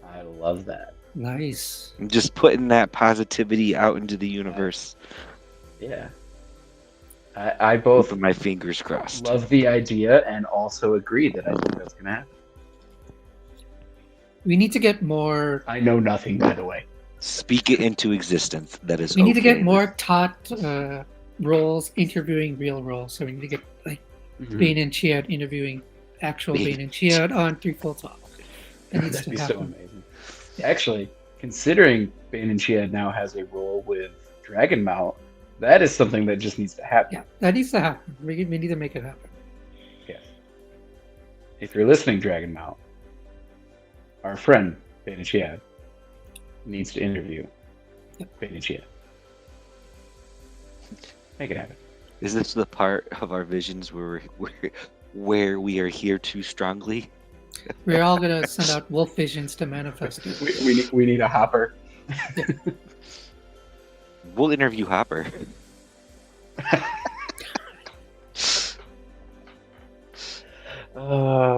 I love that. Nice. I'm just putting that positivity out into the universe. Yeah. I both Keeping my fingers crossed. love the idea and also agree that I think that's going to happen. We need to get more. I know nothing, by the way. Speak it into existence. That is. We need to get okay. more taught roles interviewing real roles. So we need to get like Bain&Chiad interviewing actual Bain&Chiad on 3 Full Talk. That needs That'd to be happen. so amazing. Actually, considering Bain&Chiad now has a role with Dragonmount, that is something that just needs to happen. Yeah, that needs to happen. We need to make it happen. Yes. If you're listening, Dragonmount, our friend Bain&Chiad needs to interview Bain&Chiad. Make it happen. Is this the part of our visions where where we are here too strongly. We're all gonna send out wolf visions to manifest it. We need a hopper. We'll interview Hopper.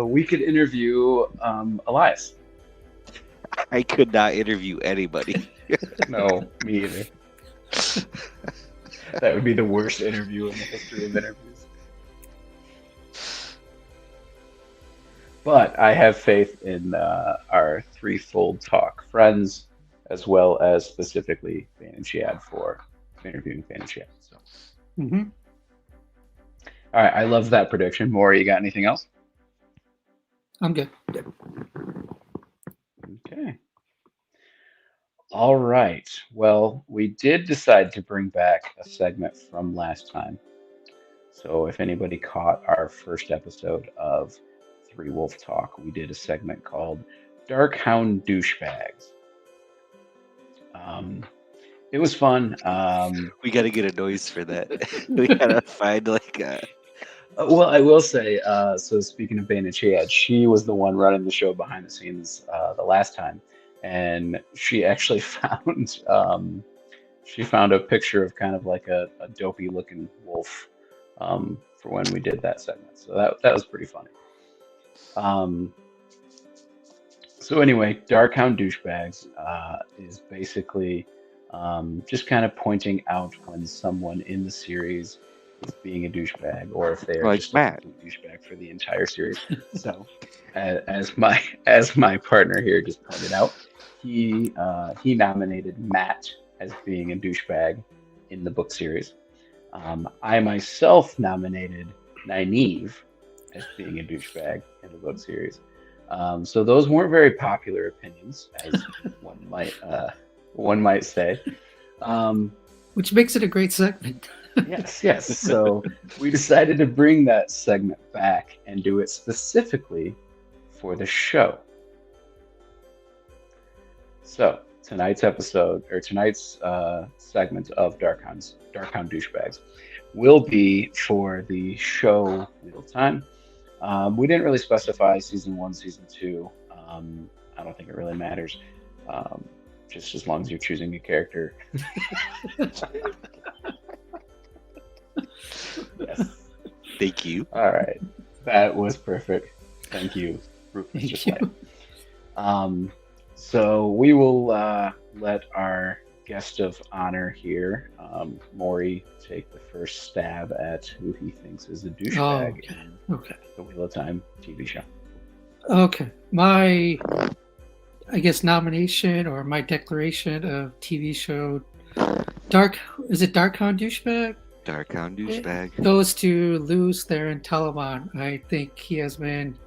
We could interview Elias. I could not interview anybody. No, me either. That would be the worst interview in the history of interviews. But I have faith in our threefold talk friends, as well as specifically Bain&Chiad for interviewing Bain&Chiad. So, Mm-hmm. all right, I love that prediction. Maury, you got anything else? I'm good. Okay. All right. Well, we did decide to bring back a segment from last time. So if anybody caught our first episode of Three Wolf Talk, we did a segment called Dark Hound Douchebags. It was fun. We got to get a noise for that. We got to find like a... Well, I will say, so speaking of Bain&Chiad, she was the one running the show behind the scenes the last time. And she actually found a picture of kind of like a dopey looking wolf for when we did that segment. So that was pretty funny. So anyway, Dark Hound Douchebags is basically just kind of pointing out when someone in the series is being a douchebag, or if they're like just Matt. a douchebag for the entire series. So, as my partner here just pointed out, he nominated Matt as being a douchebag in the book series. I myself nominated Nynaeve as being a douchebag in the book series. So those weren't very popular opinions, as one might say. Which makes it a great segment. Yes. So we decided to bring that segment back and do it specifically for the show. So tonight's segment of Dark Hound Douchebags will be for the show Wheel of Time. We didn't really specify season 1, season 2. I don't think it really matters. Just as long as you're choosing a character. Yes. Thank you. All right. That was perfect. Thank you, Rufus. Just like. So we will let our guest of honor here, Maury, take the first stab at who he thinks is a douchebag in the Wheel of Time TV show. Okay. My, I guess, nomination or my declaration of TV show is it Dark Hound Douchebag? Dark Hound Douchebag. Goes to Luz Theron Telemon. I think he has been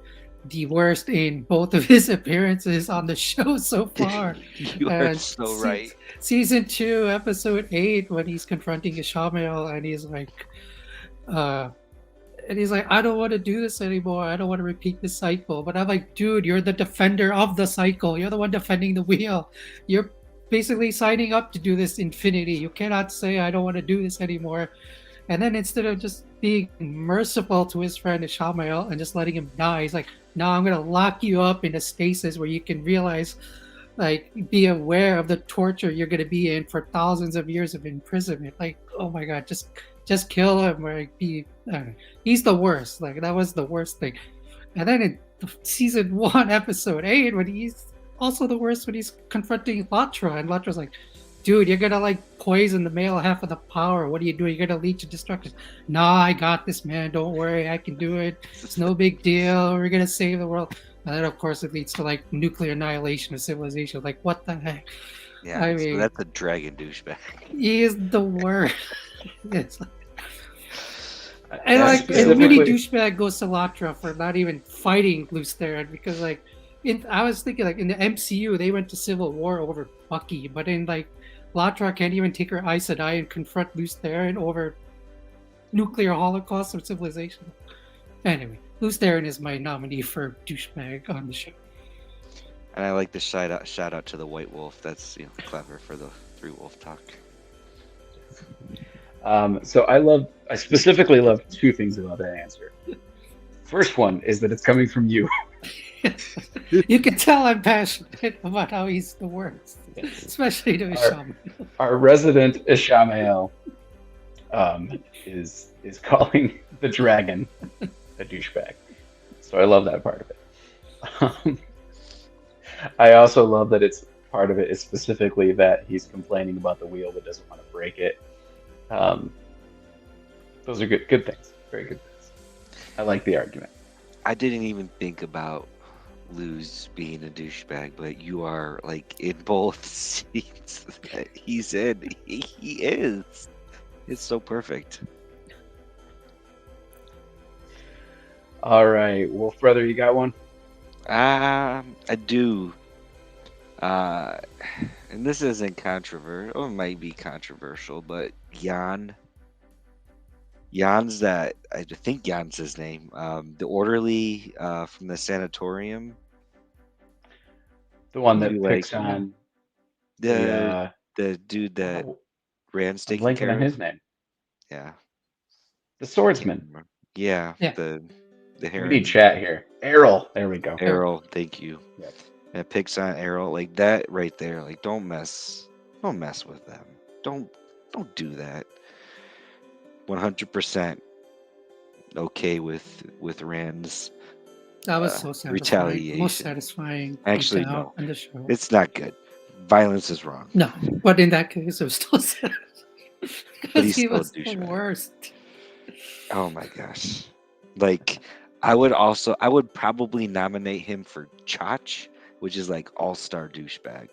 the worst in both of his appearances on the show so far. You are so right. Season 2, episode 8, when he's confronting Ishamael and he's like, I don't want to do this anymore. I don't want to repeat this cycle. But I'm like, dude, you're the defender of the cycle. You're the one defending the wheel. You're basically signing up to do this infinity. You cannot say, I don't want to do this anymore. And then instead of just being merciful to his friend Ishamael and just letting him die, he's like, no, I'm going to lock you up in a stasis where you can realize, like, be aware of the torture you're going to be in for thousands of years of imprisonment. Like, oh my God, just kill him. Or like, he's the worst. Like, that was the worst thing. And then in season 1, episode 8, when he's also the worst when he's confronting Latra, and Latra's like, dude, you're gonna like poison the male half of the power. What are you doing? You're gonna lead to destruction. Nah, I got this, man. Don't worry, I can do it. It's no big deal. We're gonna save the world. And then of course it leads to like nuclear annihilation of civilization. Like, what the heck? Yeah, I mean, so that's a dragon douchebag. He is the worst. It's like, and like, and really douchebag goes to Latra for not even fighting Luz Theron, because like, I was thinking like in the MCU they went to civil war over Bucky, but in like Latra can't even take her Aes Sedai and confront Luz Theron over nuclear holocaust of civilization. Anyway, Luz Theron is my nominee for douchebag on the show. And I like the shout out to the White Wolf. That's clever for the Three Wolf Talk. So I specifically love two things about that answer. First one is that it's coming from you. You can tell I'm passionate about how he's the worst, especially to Isham. Our resident Ishamael is calling the dragon a douchebag. So I love that part of it. I also love that it's part of it is specifically that he's complaining about the wheel but doesn't want to break it. Those are good things. Very good things. I like the argument. I didn't even think about Luz being a douchebag, but you are like in both scenes that he's in. He is. It's so perfect. All right, Wolf Brother, you got one? I do. And this isn't controversial, or it might be controversial, but Jan's that, I think Jan's his name, the orderly from the sanatorium. The one that Maybe picks like, on the dude that Rand's I'm taking blanking care on of. his name. Yeah. The swordsman. Yeah. Yeah. The We Heron. need chat here. Errol. There we go. Errol, thank you. Yep. And it picks on Errol like that right there. Like don't mess with them. Don't do that. 100% okay with Rand's That was so satisfying. retaliation. Most satisfying. Actually, beatdown no. in the show. It's not good. Violence is wrong. No, but in that case, it was still satisfying. But Because he's he still a was the douchebag. worst. Oh my gosh. Like I would probably nominate him for Chach, which is like all-star douchebag.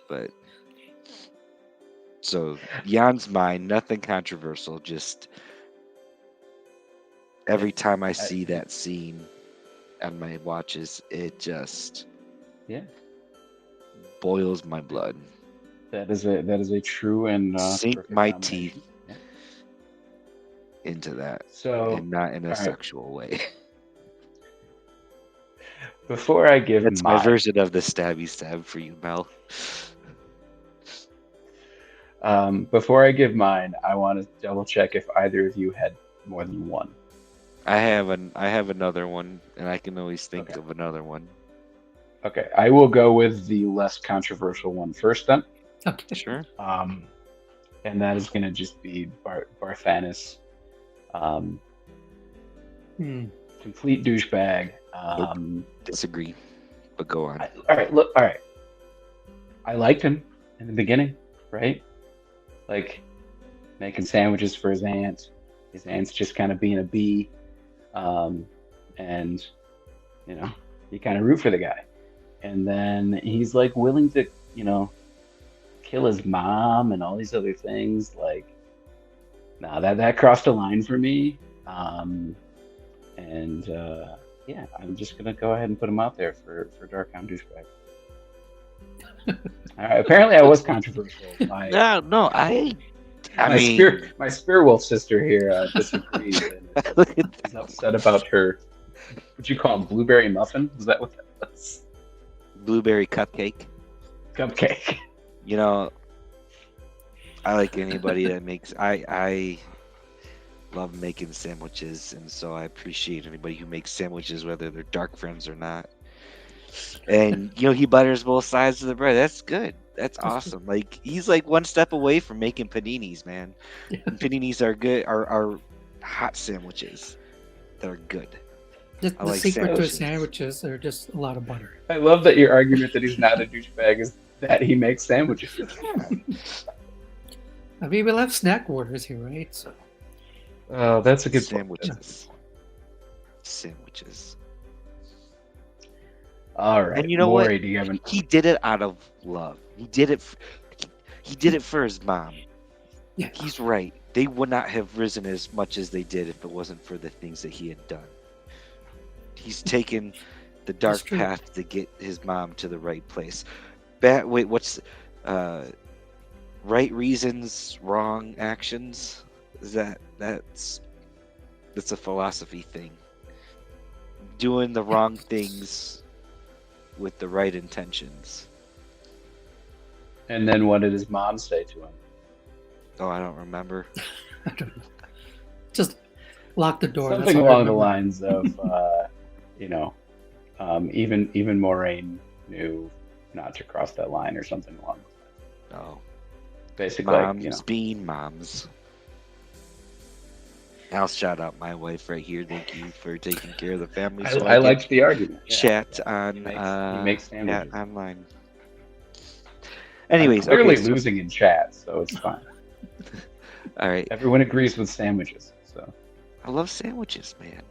But so Jan's mine, nothing controversial, just every time I see that scene on my watches, it just boils my blood. That is a true and Sink perfect my nomination. teeth into that, So, and not in a all right. sexual way. Before I give That's my version of the stabby stab for you, Mel. Before I give mine, I want to double check if either of you had more than one. I have another one, and I can always think of another one. Okay, I will go with the less controversial one first then. Okay. Sure. And that is going to just be Barthanis. Complete douchebag. Disagree, but go on. All right. I liked him in the beginning, right? Like making sandwiches for his aunt. His aunt's just kind of being a bee, and you kind of root for the guy. And then he's like willing to, kill his mom and all these other things. Like, nah, that crossed a line for me. I'm just gonna go ahead and put him out there for Dark Hound douchebag. All right, apparently I was controversial. My spear wolf sister here disagrees and is upset about her. What'd you call him? Blueberry muffin? Was that what that was? Blueberry cupcake. Cupcake. I like anybody that makes. I love making sandwiches, and so I appreciate anybody who makes sandwiches, whether they're dark friends or not. And he butters both sides of the bread. That's good. That's awesome. Like he's like one step away from making paninis, man. And paninis are good. Are hot sandwiches that are good. The secret to sandwiches are just a lot of butter. I love that your argument that he's not a douchebag is that he makes sandwiches. I mean, we'll have snack orders here, right? So. Oh, that's a good sandwiches. Sandwiches. All right. And you know what? Do you have He did it out of love. He did it. He did it for his mom. Yeah. He's right. They would not have risen as much as they did if it wasn't for the things that he had done. He's taken the dark path to get his mom to the right place. What's right reasons, wrong actions? That's a philosophy thing. Doing the wrong things with the right intentions. And then what did his mom say to him? Oh, I don't remember. I don't know. Just Lock the door. Something that's what I along the remember. lines of, you know, even Moraine knew not to cross that line or something along those lines. No. Basically, Moms you know. being moms. I'll shout out my wife right here. Thank you for taking care of the family. So I liked the argument. Yeah, chat yeah. on He makes chat sandwiches. online. I'm Anyways, clearly okay, so- losing in chat, so it's fine. all right. Everyone agrees with sandwiches, so. I love sandwiches, man.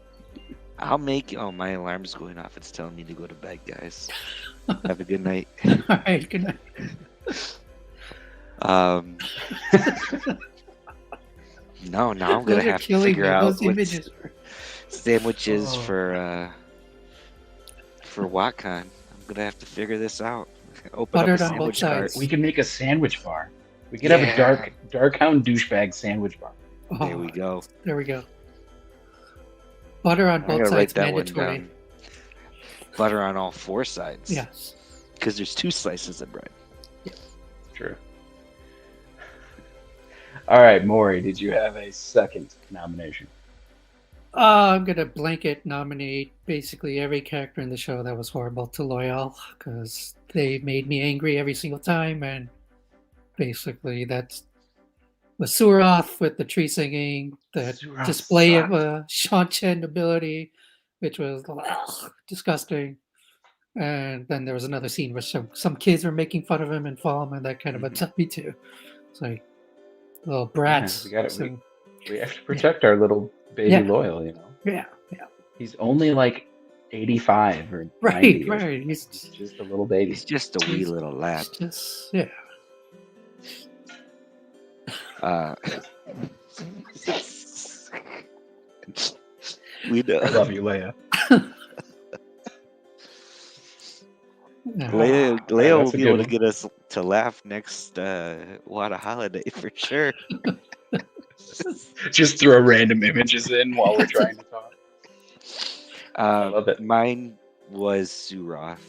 I'll make. Oh, my alarm's going off. It's telling me to go to bed, guys. Have a good night. All right, good night. No, now I'm Those gonna are have to killing figure me. out Those what images. sandwiches Oh. for WatCon. I'm gonna have to figure this out. Open Buttered up a on both sandwich cart. sides. We can make a sandwich bar. We could have a dark Hound douchebag sandwich bar. There we go. There we go. Butter on I both gotta write sides that one mandatory. down. Butter on all four sides. Yes. Because there's 2 slices of bread. True. All right, Maury, did you have a second nomination? I'm gonna blanket nominate basically every character in the show that was horrible to Loyal because they made me angry every single time, and basically that's with Suroth with the tree singing, the Suroth display of sucked. Sean Chen ability, which was disgusting. And then there was another scene where some kids were making fun of him and Falm, and that kind of upset me too. It's like little brats. We got it. So, We have to protect our little baby Yeah. Loyal, you know. yeah. He's only like 85 or 90 Right, or right. something. He's just a little baby. He's just a wee little lad. just yeah. We know. I love you, Leigh-A. Leigh-A Yeah, will that's a be good able to one. get us to laugh next Wada holiday for sure. Just throw random images in while we're trying to talk. I love it. Mine was Suroth.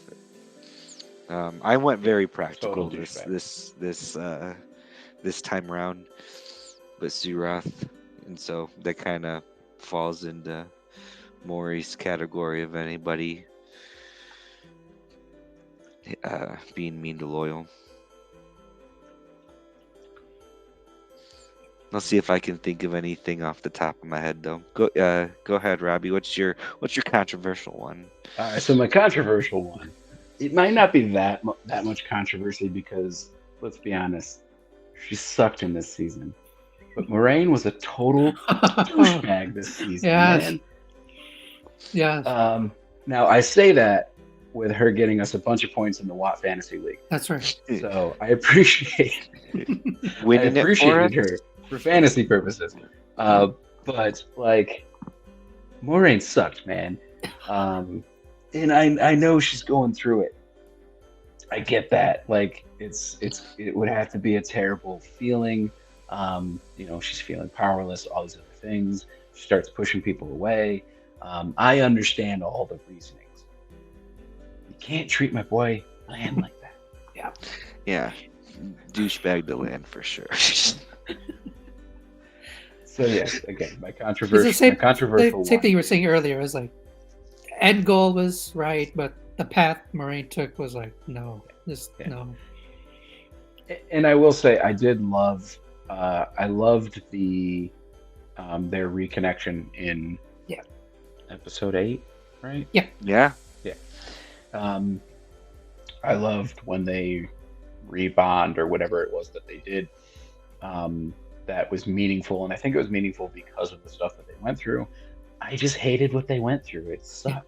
I went very practical Total this time around, but Suroth, and so that kind of falls into Maury's category of anybody being mean to Loyal. I'll see if I can think of anything off the top of my head, though. Go ahead, Robbie. What's your controversial one? All right, so my controversial one, it might not be that much controversy because, let's be honest, she sucked in this season. But Moraine was a total douchebag this season, Yes. man. Yeah, Now, I say that with her getting us a bunch of points in the Watt Fantasy League. that's right. So I appreciate Winning it for us? her for fantasy purposes. But like Moraine sucked, man. And I know she's going through it. I get that. Like it would have to be a terrible feeling. She's feeling powerless, all these other things. She starts pushing people away. I understand all the reasonings. You can't treat my boy Land like that. Yeah. Yeah, douchebag to Land for sure. So yes, again, my It's controversial, the same, my controversial same one. thing you were saying earlier. It was like end goal was right, but the path Moraine took was like no, no. And I will say, I did love. I loved the their reconnection in episode 8, right? Yeah. Yeah. I loved when they rebond or whatever it was that they did. That was meaningful, and I think it was meaningful because of the stuff that they went through. I just hated what they went through. It sucked.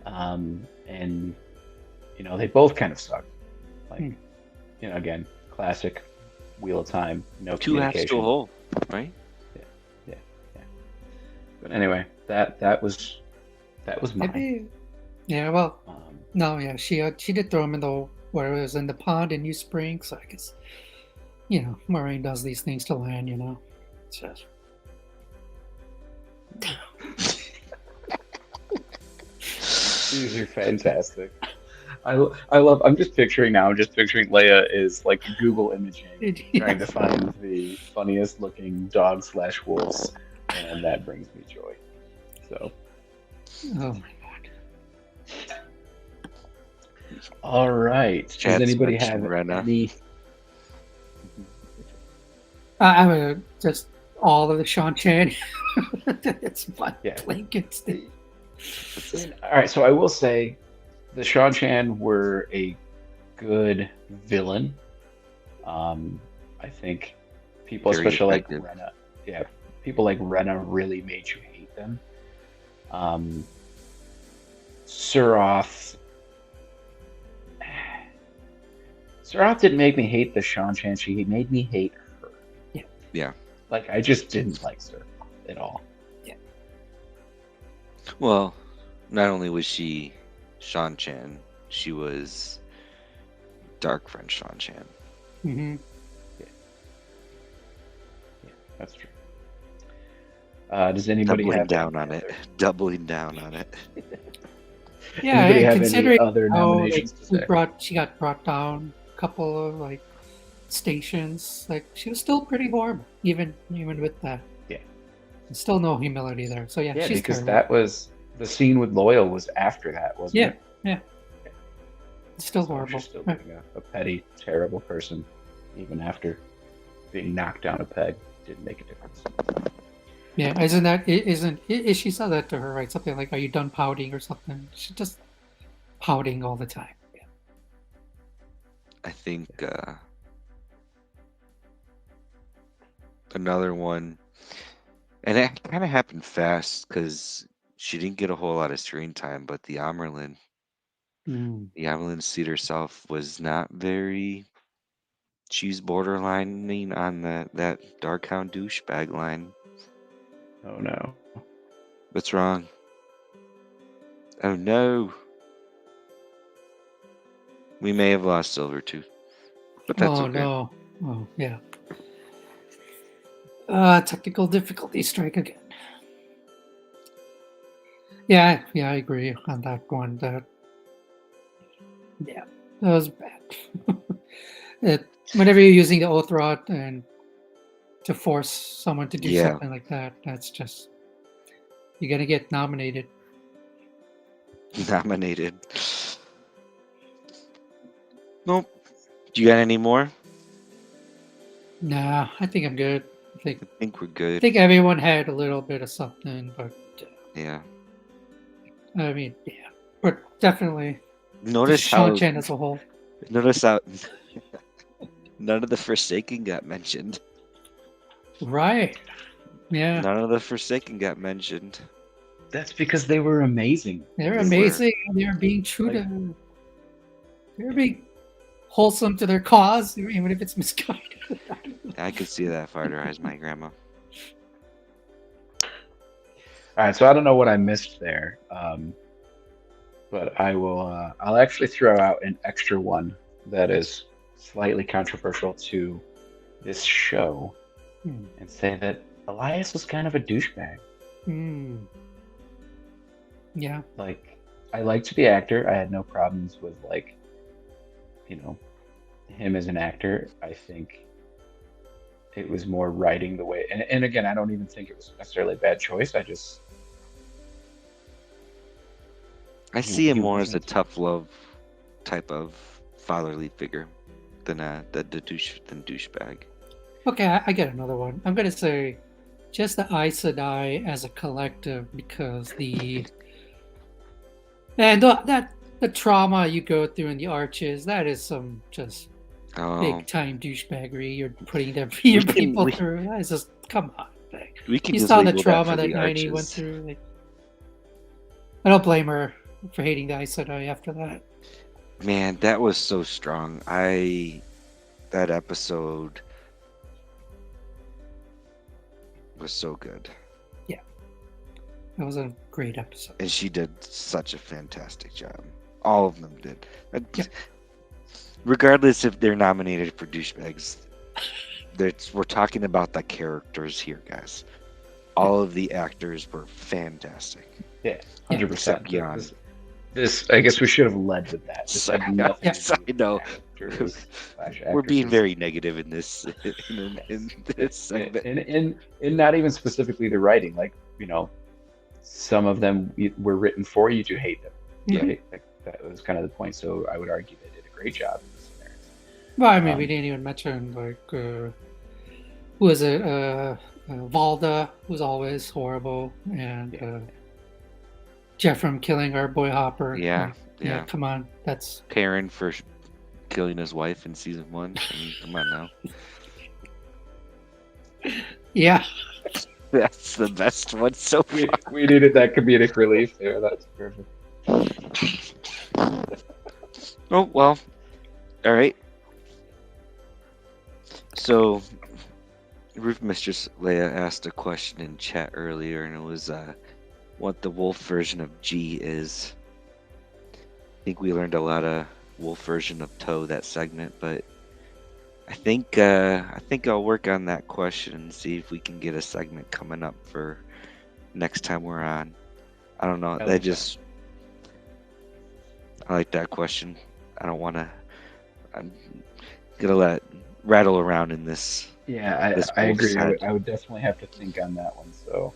And they both kind of sucked. Like, again, classic Wheel of Time, no Two halves communication. to a whole, right? Yeah. But anyway, that was mine. Maybe, yeah. Well, no, yeah. She did throw him in the where it was in the pond in New Spring. So I guess Moraine does these things to Land. It's just. These are fantastic. I love. I'm just picturing Leigh-A is like Google imaging, trying to find the funniest looking dog/wolves and that brings me joy. So, Oh my god. all right. Does Chad's anybody have mentioned Rena. any? I mean, just all of the Sean Chan. It's fun. Yeah. Blankets. All right, so I will say the Sean Chan were a good villain. I think people, Very especially effective. like Rena, people like Rena really made you hate them. Suroth didn't make me hate the Sean Chan. She made me hate her. Yeah. Like I just didn't like Suroth at all. Well, not only was she Sean Chan, she was Dark Friend Sean Chan. Mm-hmm. Yeah, that's true. Does anybody Doubling have down any on it. other- Doubling down on it. Yeah, Anybody and have any considering other how nominations to say? she got brought down a couple of like stations, like she was still pretty horrible, even with that. Yeah. And still no humility there. So yeah, Yeah, she's because terrible. that was the scene with Loyal was after that, wasn't Yeah, it? yeah. It's still So horrible. she's still being a petty, terrible person, even after being knocked down a peg. Didn't make a difference. Yeah, is she said that to her, right? Something like, "Are you done pouting?" or something. She's just pouting all the time. Yeah. I think another one, and it kind of happened fast because she didn't get a whole lot of screen time, but the Amerlin seat herself was not very. She's borderlining on that Dark Hound douchebag line. Oh no. What's wrong? Oh no. We may have lost Silvertooth, but that's Oh okay. no. Oh yeah. Technical difficulty strike again. Yeah, I agree on that one. That was bad. Whenever you're using the oath rod and to force someone to do something like that, that's just you're gonna get nominated. Nominated. Nope. Do you got any more? Nah, I think I'm good. I think we're good. I think everyone had a little bit of something, but yeah. I mean, yeah, but definitely. Notice Sean how Chan as a whole. Notice how none of the Forsaken got mentioned. Right. Yeah. None of the Forsaken got mentioned. That's because they were amazing. They're amazing. They're being true to. They're being wholesome to their cause, even if it's misguided. I could see that if I eyes my grandma. All right, so I don't know what I missed there, but I will. I'll actually throw out an extra one that is slightly controversial to this show, and say that Elias was kind of a douchebag. Yeah. Like, I liked the actor. I had no problems with him as an actor. I think it was more writing the way, and again, I don't even think it was necessarily a bad choice. I see him more as a tough love type of fatherly figure than douchebag. Okay, I get another one. I'm gonna say just the Aes Sedai as a collective, because the trauma you go through in the Arches, that is some just big time douchebaggery. You're putting your people through. That's just, come on. We can you just saw the label trauma that that Niney went through. I don't blame her for hating the Aes Sedai after that. Man, that was so strong. That episode was so good. Yeah. That was a great episode. And she did such a fantastic job. All of them did. Regardless if they're nominated for douchebags, we're talking about the characters here, guys. All of the actors were fantastic. Yeah, 100%. Beyond. This, I guess we should have led with that. This had Sorry, nothing yes, to do I with know. actors/actresses. We're being very negative in this in this segment. In not even specifically the writing, like, some of them were written for you to hate them, Yeah. right? Like, that was kind of the point. So I would argue they did a great job in this scenario. Well, I mean, we didn't even mention who was it? Valda, who's always horrible, and Jeff from killing our boy Hopper. Yeah, Like, yeah. Come on, that's Perrin for killing his wife in season 1. I mean, come on now. yeah. That's the best one so far. We needed that comedic relief there. That's perfect. Oh, well. All right. So, Roof Mistress Leigh-A asked a question in chat earlier, and it was what the wolf version of G is. I think we learned a lot of wolf version of Toe that segment, but I think I'll work on that question and see if we can get a segment coming up for next time we're on. I don't know. I like that question. I don't want to. I'm gonna let it rattle around in this. Yeah, I agree. I would definitely have to think on that one. So,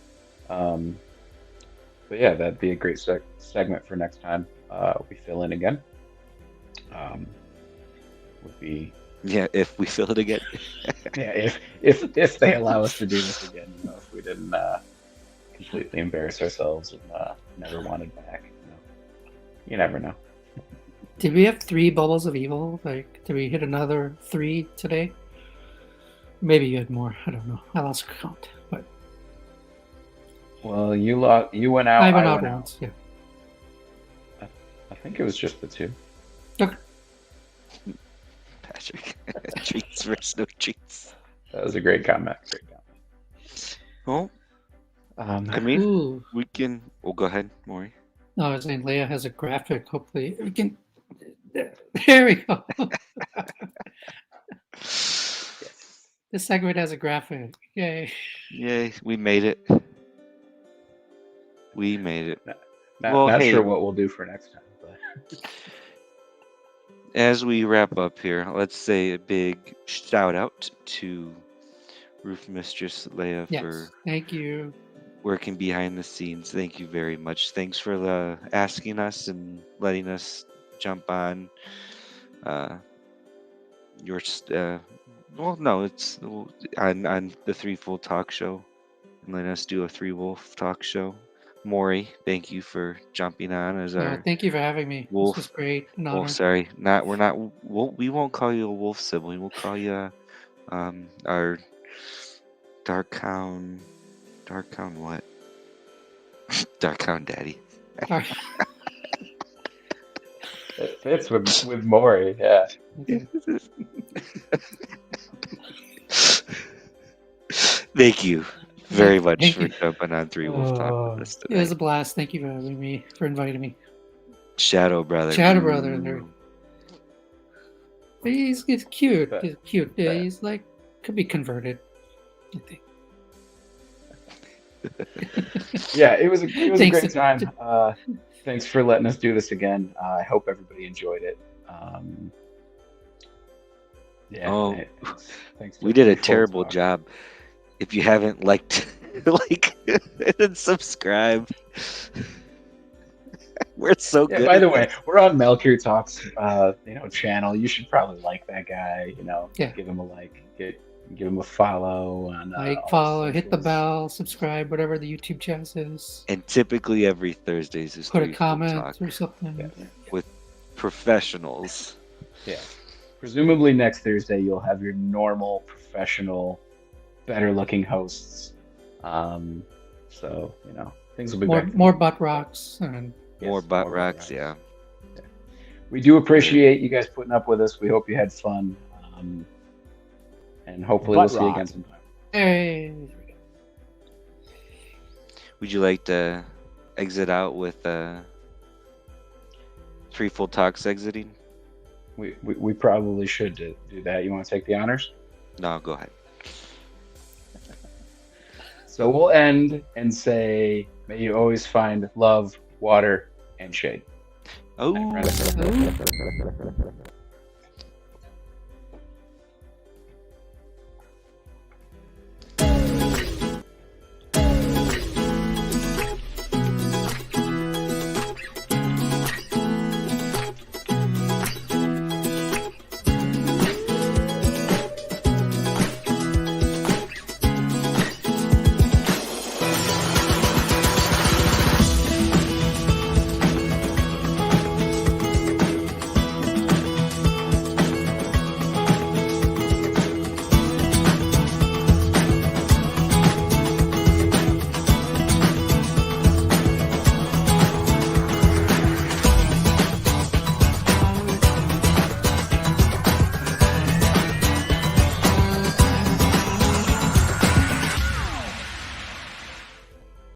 but yeah, that'd be a great segment for next time. We fill in again. Would be. Yeah, if we fill it again. Yeah, if they allow us to do this again, if we didn't completely embarrass ourselves and never wanted back, you never know. Did we have 3 bubbles of evil? Like, did we hit another 3 today? Maybe you had more. I don't know. I lost count. But well, you went out. I went out once. Yeah. I think it was just the 2. Okay. Patrick, treats versus no treats. That was a great comment. Well, I mean, we can. Well, go ahead, Maury. No, I was saying Leigh-A has a graphic. Hopefully, we can. There we go. This segment has a graphic. Yay! Yay! We made it. We made it. Not sure what we'll do for next time, but. As we wrap up here, let's say a big shout out to Roof Mistress Leigh-A for thank you working behind the scenes. Thank you very much. Thanks for asking us and letting us jump on your it's on the Three Full Talk Show and letting us do a Three Wolf Talk Show. Maury, thank you for jumping on as our. Thank you for having me. Wolf. This was great. Well, sorry, we won't call you a wolf sibling. We'll call you our Dark Hound. Dark Hound what? Dark Hound Daddy. It fits with Maury, yeah. Thank you very much for jumping on Three Wolf Talk with us today. It was a blast. Thank you for having me, for inviting me. Shadow Brother. He's cute. He's cute. He's like, could be converted, I think. Yeah, it was a great time. Thanks for letting us do this again. I hope everybody enjoyed it. Thanks. We did a terrible job. If you haven't liked, and subscribe. We're so good. By the way, we're on Malkier Talks, channel. You should probably like that guy. Give him a like, give him a follow on. Follow, hit the bell, subscribe, whatever the YouTube channel is. And typically every Thursdays is put a comment or something with professionals. Yeah, presumably next Thursday you'll have your normal, professional, better-looking hosts. So things will be back. More butt rocks and. More butt rocks, yeah. We do appreciate you guys putting up with us. We hope you had fun. And hopefully we'll see you again sometime. Hey. Would you like to exit out with Three Full Talks exiting? We probably should do that. You want to take the honors? No, go ahead. So we'll end and say, may you always find love, water, and shade. Oh. Thanks, friends. Oh.